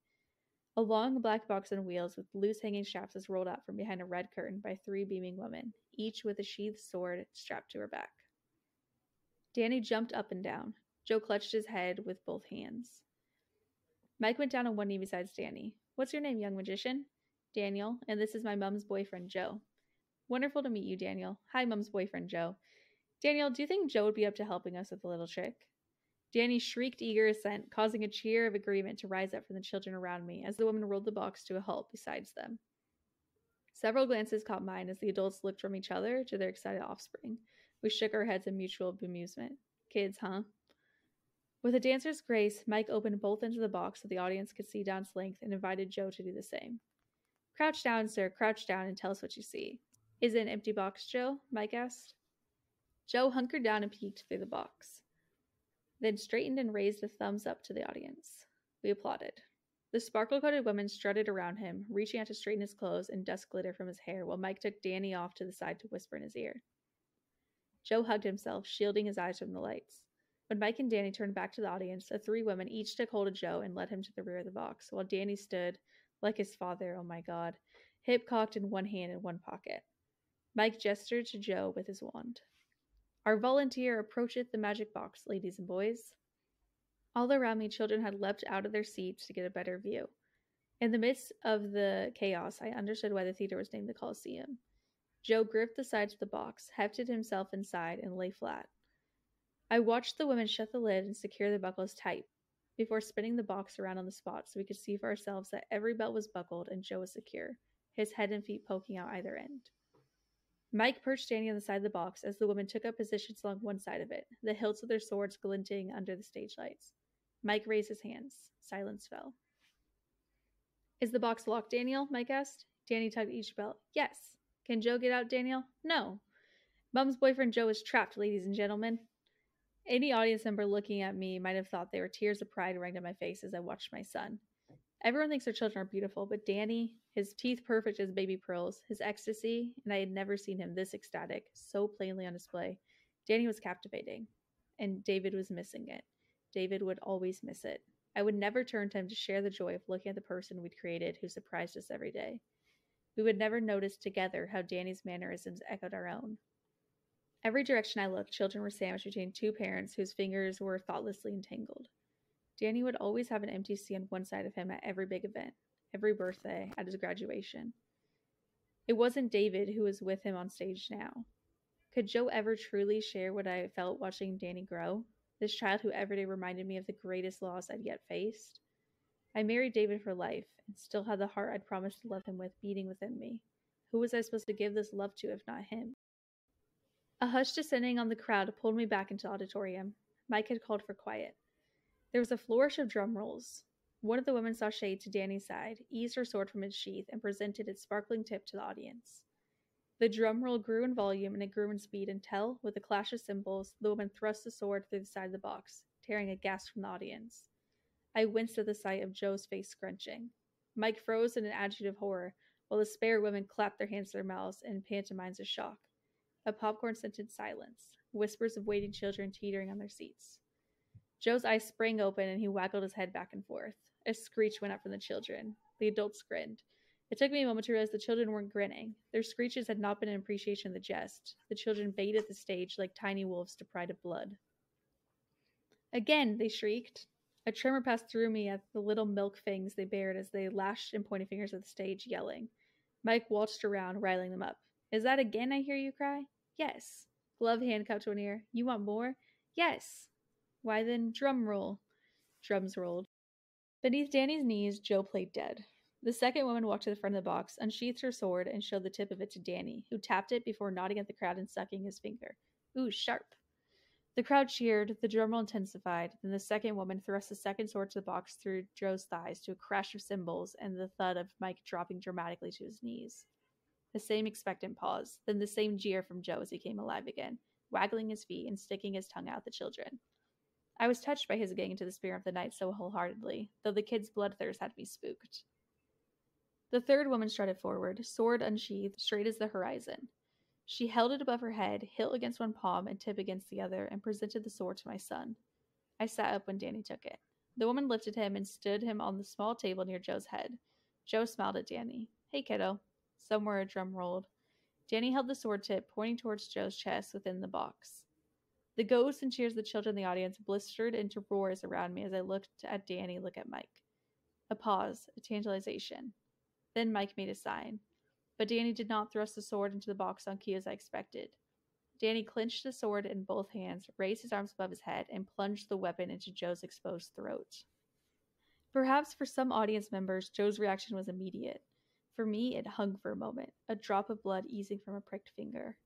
A long black box on wheels with loose hanging straps was rolled out from behind a red curtain by 3 beaming women, each with a sheathed sword strapped to her back. Danny jumped up and down. Joe clutched his head with both hands. Mike went down on one knee beside Danny. What's your name, young magician? Daniel, and this is my mom's boyfriend, Joe. Wonderful to meet you, Daniel. Hi, mom's boyfriend, Joe. Daniel, do you think Joe would be up to helping us with a little trick? Danny shrieked eager assent, causing a cheer of agreement to rise up from the children around me as the woman rolled the box to a halt beside them. Several glances caught mine as the adults looked from each other to their excited offspring. We shook our heads in mutual bemusement. Kids, huh? With a dancer's grace, Mike opened both ends of the box so the audience could see down its length and invited Joe to do the same. Crouch down, sir, crouch down and tell us what you see. Is it an empty box, Joe? Mike asked. Joe hunkered down and peeked through the box, then straightened and raised a thumbs up to the audience. We applauded. The sparkle-coated woman strutted around him, reaching out to straighten his clothes and dust glitter from his hair, while Mike took Danny off to the side to whisper in his ear. Joe hugged himself, shielding his eyes from the lights. When Mike and Danny turned back to the audience, the 3 women each took hold of Joe and led him to the rear of the box, while Danny stood, like his father, oh my god, hip cocked in one hand in one pocket. Mike gestured to Joe with his wand. Our volunteer approacheth the magic box, ladies and boys. All around me, children had leapt out of their seats to get a better view. In the midst of the chaos, I understood why the theater was named the Coliseum. Joe gripped the sides of the box, hefted himself inside, and lay flat. I watched the women shut the lid and secure the buckles tight before spinning the box around on the spot so we could see for ourselves that every belt was buckled and Joe was secure, his head and feet poking out either end. Mike perched Danny on the side of the box as the women took up positions along one side of it, the hilts of their swords glinting under the stage lights. Mike raised his hands. Silence fell. Is the box locked, Daniel? Mike asked. Danny tugged each belt. Yes. Can Joe get out, Daniel? No. Mum's boyfriend Joe is trapped, ladies and gentlemen. Any audience member looking at me might have thought there were tears of pride running down my face as I watched my son. Everyone thinks their children are beautiful, but Danny, his teeth perfect as baby pearls, his ecstasy, and I had never seen him this ecstatic, so plainly on display. Danny was captivating, and David was missing it. David would always miss it. I would never turn to him to share the joy of looking at the person we'd created who surprised us every day. We would never notice together how Danny's mannerisms echoed our own. Every direction I looked, children were sandwiched between 2 parents whose fingers were thoughtlessly entangled. Danny would always have an empty seat on one side of him at every big event, every birthday, at his graduation. It wasn't David who was with him on stage now. Could Joe ever truly share what I felt watching Danny grow? This child who every day reminded me of the greatest loss I'd yet faced? I married David for life, and still had the heart I'd promised to love him with beating within me. Who was I supposed to give this love to if not him? A hush descending on the crowd pulled me back into the auditorium. Mike had called for quiet. There was a flourish of drum rolls. One of the women saw shade to Danny's side, eased her sword from its sheath, and presented its sparkling tip to the audience. The drum roll grew in volume and it grew in speed until, with a clash of cymbals, the woman thrust the sword through the side of the box, tearing a gasp from the audience. I winced at the sight of Joe's face scrunching. Mike froze in an attitude of horror, while the spare women clapped their hands to their mouths in pantomimes of shock. A popcorn-scented silence, whispers of waiting children teetering on their seats. Joe's eyes sprang open and he waggled his head back and forth. A screech went up from the children. The adults grinned. It took me a moment to realize the children weren't grinning. Their screeches had not been an appreciation of the jest. The children bayed at the stage like tiny wolves deprived of blood. Again, they shrieked. A tremor passed through me at the little milk fangs they bared as they lashed and pointed fingers at the stage, yelling. Mike waltzed around, riling them up. Is that again I hear you cry? Yes. Glove hand cupped to an ear. You want more? Yes. Why then, drum roll. Drums rolled. Beneath Danny's knees, Joe played dead. The second woman walked to the front of the box, unsheathed her sword, and showed the tip of it to Danny, who tapped it before nodding at the crowd and sucking his finger. Ooh, sharp. The crowd cheered, the drum roll intensified, then the second woman thrust the second sword to the box through Joe's thighs to a crash of cymbals and the thud of Mike dropping dramatically to his knees. The same expectant pause, then the same jeer from Joe as he came alive again, waggling his feet and sticking his tongue out at the children. I was touched by his getting into the spirit of the night so wholeheartedly, though the kids' bloodthirst had me spooked. The third woman strutted forward, sword unsheathed, straight as the horizon. She held it above her head, hilt against one palm and tip against the other, and presented the sword to my son. I sat up when Danny took it. The woman lifted him and stood him on the small table near Joe's head. Joe smiled at Danny. Hey, kiddo. Somewhere a drum rolled. Danny held the sword tip, pointing towards Joe's chest within the box. The ghosts and cheers of the children in the audience blistered into roars around me as I looked at Danny look at Mike. A pause, a tantalization. Then Mike made a sign. But Danny did not thrust the sword into the box on key as I expected. Danny clenched the sword in both hands, raised his arms above his head, and plunged the weapon into Joe's exposed throat. Perhaps for some audience members, Joe's reaction was immediate. For me, it hung for a moment, a drop of blood easing from a pricked finger.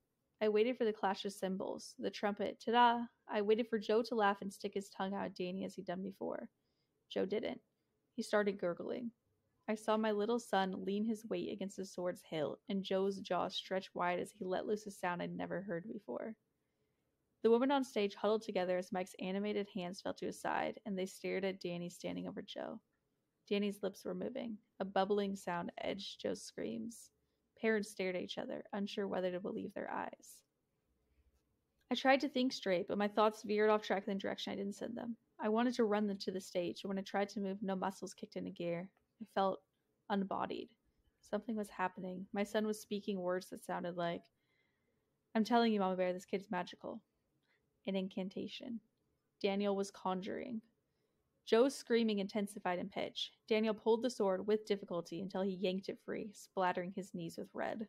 I waited for the clash of cymbals, the trumpet, ta-da! I waited for Joe to laugh and stick his tongue out at Danny as he'd done before. Joe didn't. He started gurgling. I saw my little son lean his weight against the sword's hilt, and Joe's jaw stretch wide as he let loose a sound I'd never heard before. The women on stage huddled together as Mike's animated hands fell to his side, and they stared at Danny standing over Joe. Danny's lips were moving. A bubbling sound edged Joe's screams. Parents stared at each other, unsure whether to believe their eyes. I tried to think straight, but my thoughts veered off track in the direction I didn't send them. I wanted to run them to the stage, but when I tried to move, no muscles kicked into gear. I felt unbodied. Something was happening. My son was speaking words that sounded like, I'm telling you, Mama Bear, this kid's magical. An incantation. Daniel was conjuring. Joe's screaming intensified in pitch. Daniel pulled the sword with difficulty until he yanked it free, splattering his knees with red.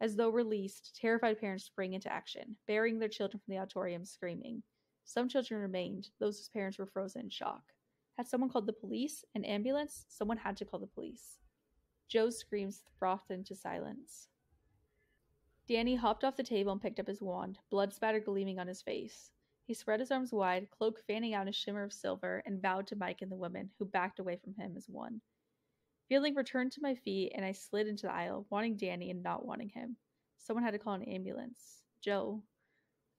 As though released, terrified parents sprang into action, bearing their children from the auditorium, screaming. Some children remained, those whose parents were frozen in shock. Had someone called the police? An ambulance? Someone had to call the police. Joe's screams frothed into silence. Danny hopped off the table and picked up his wand, blood spatter gleaming on his face. He spread his arms wide, cloak fanning out in a shimmer of silver, and bowed to Mike and the women, who backed away from him as one. Feeling returned to my feet, and I slid into the aisle, wanting Danny and not wanting him. Someone had to call an ambulance. Joe.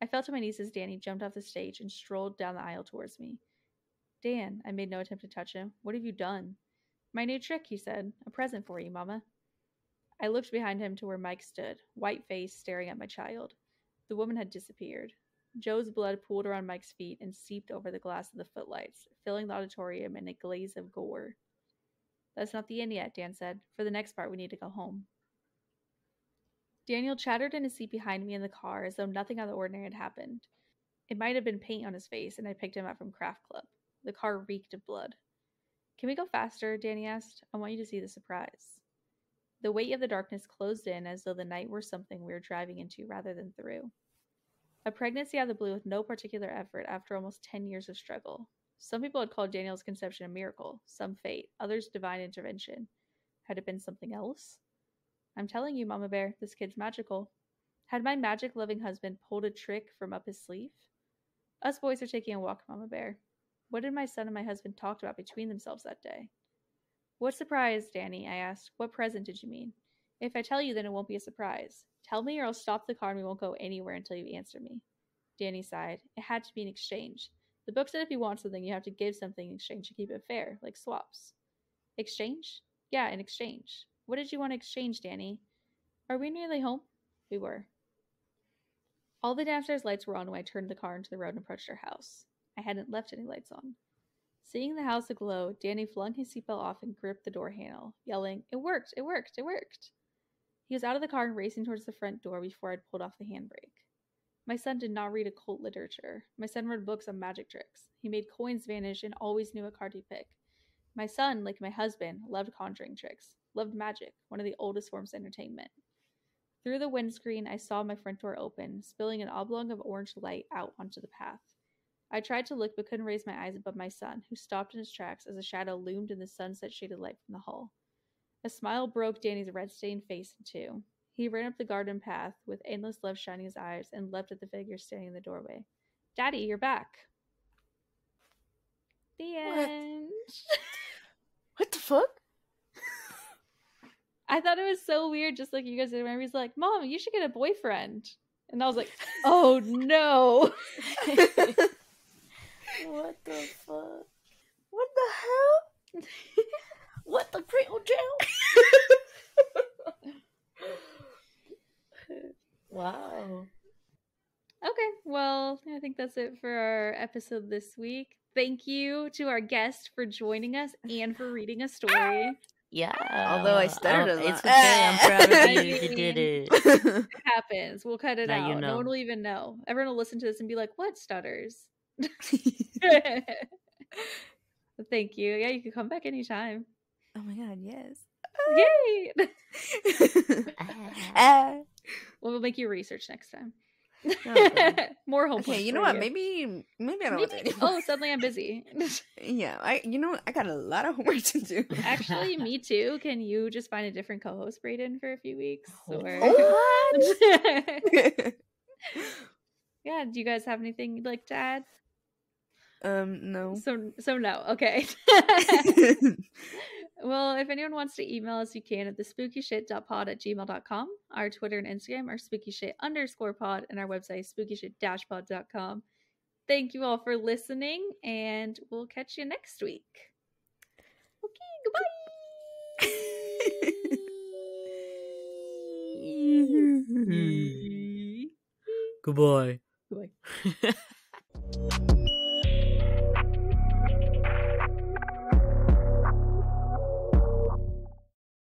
I fell to my knees as Danny jumped off the stage and strolled down the aisle towards me. Dan, I made no attempt to touch him. What have you done? My new trick, he said. A present for you, Mama. I looked behind him to where Mike stood, white-faced, staring at my child. The woman had disappeared. Joe's blood pooled around Mike's feet and seeped over the glass of the footlights, filling the auditorium in a glaze of gore. That's not the end yet, Dan said. For the next part, we need to go home. Daniel chattered in his seat behind me in the car as though nothing out of the ordinary had happened. It might have been paint on his face, and I picked him up from Craft Club. The car reeked of blood. Can we go faster? Danny asked. I want you to see the surprise. The weight of the darkness closed in as though the night were something we were driving into rather than through. A pregnancy out of the blue with no particular effort after almost 10 years of struggle. Some people had called Daniel's conception a miracle, some fate, others divine intervention. Had it been something else? I'm telling you, Mama Bear, this kid's magical. Had my magic-loving husband pulled a trick from up his sleeve? Us boys are taking a walk, Mama Bear. What did my son and my husband talk about between themselves that day? What surprise, Danny? I asked. What present did you mean? If I tell you, then it won't be a surprise. Tell me or I'll stop the car and we won't go anywhere until you answer me. Danny sighed. It had to be an exchange. The book said if you want something, you have to give something in exchange to keep it fair, like swaps. Exchange? Yeah, an exchange. What did you want to exchange, Danny? Are we nearly home? We were. All the downstairs lights were on when I turned the car into the road and approached our house. I hadn't left any lights on. Seeing the house aglow, Danny flung his seatbelt off and gripped the door handle, yelling, "It worked! It worked! It worked!" He was out of the car and racing towards the front door before I'd pulled off the handbrake. My son did not read occult literature. My son read books on magic tricks. He made coins vanish and always knew what card to pick. My son, like my husband, loved conjuring tricks, loved magic, one of the oldest forms of entertainment. Through the windscreen, I saw my front door open, spilling an oblong of orange light out onto the path. I tried to look but couldn't raise my eyes above my son, who stopped in his tracks as a shadow loomed in the sunset-shaded light from the hall. A smile broke Danny's red-stained face in two. He ran up the garden path with endless love shining his eyes and leapt at the figure standing in the doorway. "Daddy, you're back." The end. What the fuck? I thought it was so weird, just like you guys did. Remember, he's like, "Mom, you should get a boyfriend." And I was like, "Oh no." What the fuck? What the hell? What the crinkle jail? Wow. Okay, well, I think that's it for our episode this week. Thank you to our guest for joining us and for reading a story. Yeah. Although I stuttered a lot. It's okay. I'm proud of you. You did it. It happens. We'll cut it Now out. you know. No one will even know. Everyone will listen to this and be like, "What stutters?" Thank you. Yeah, you can come back anytime. Oh my god, yes. Yay! We'll make you research next time. Okay. More homework. Okay, you know what? Maybe I don't want that anymore. Oh, suddenly I'm busy. Yeah, I got a lot of homework to do. Actually, me too. Can you just find a different co-host, Brayden, for a few weeks? Or... What? Yeah, do you guys have anything you'd like to add? No. So no. Okay. Well, if anyone wants to email us, you can at thespookyshit.pod@gmail.com. Our Twitter and Instagram are spookyshit_pod, and our website is spookyshit-pod.com. Thank you all for listening, and we'll catch you next week. Okay, goodbye. Goodbye. Goodbye.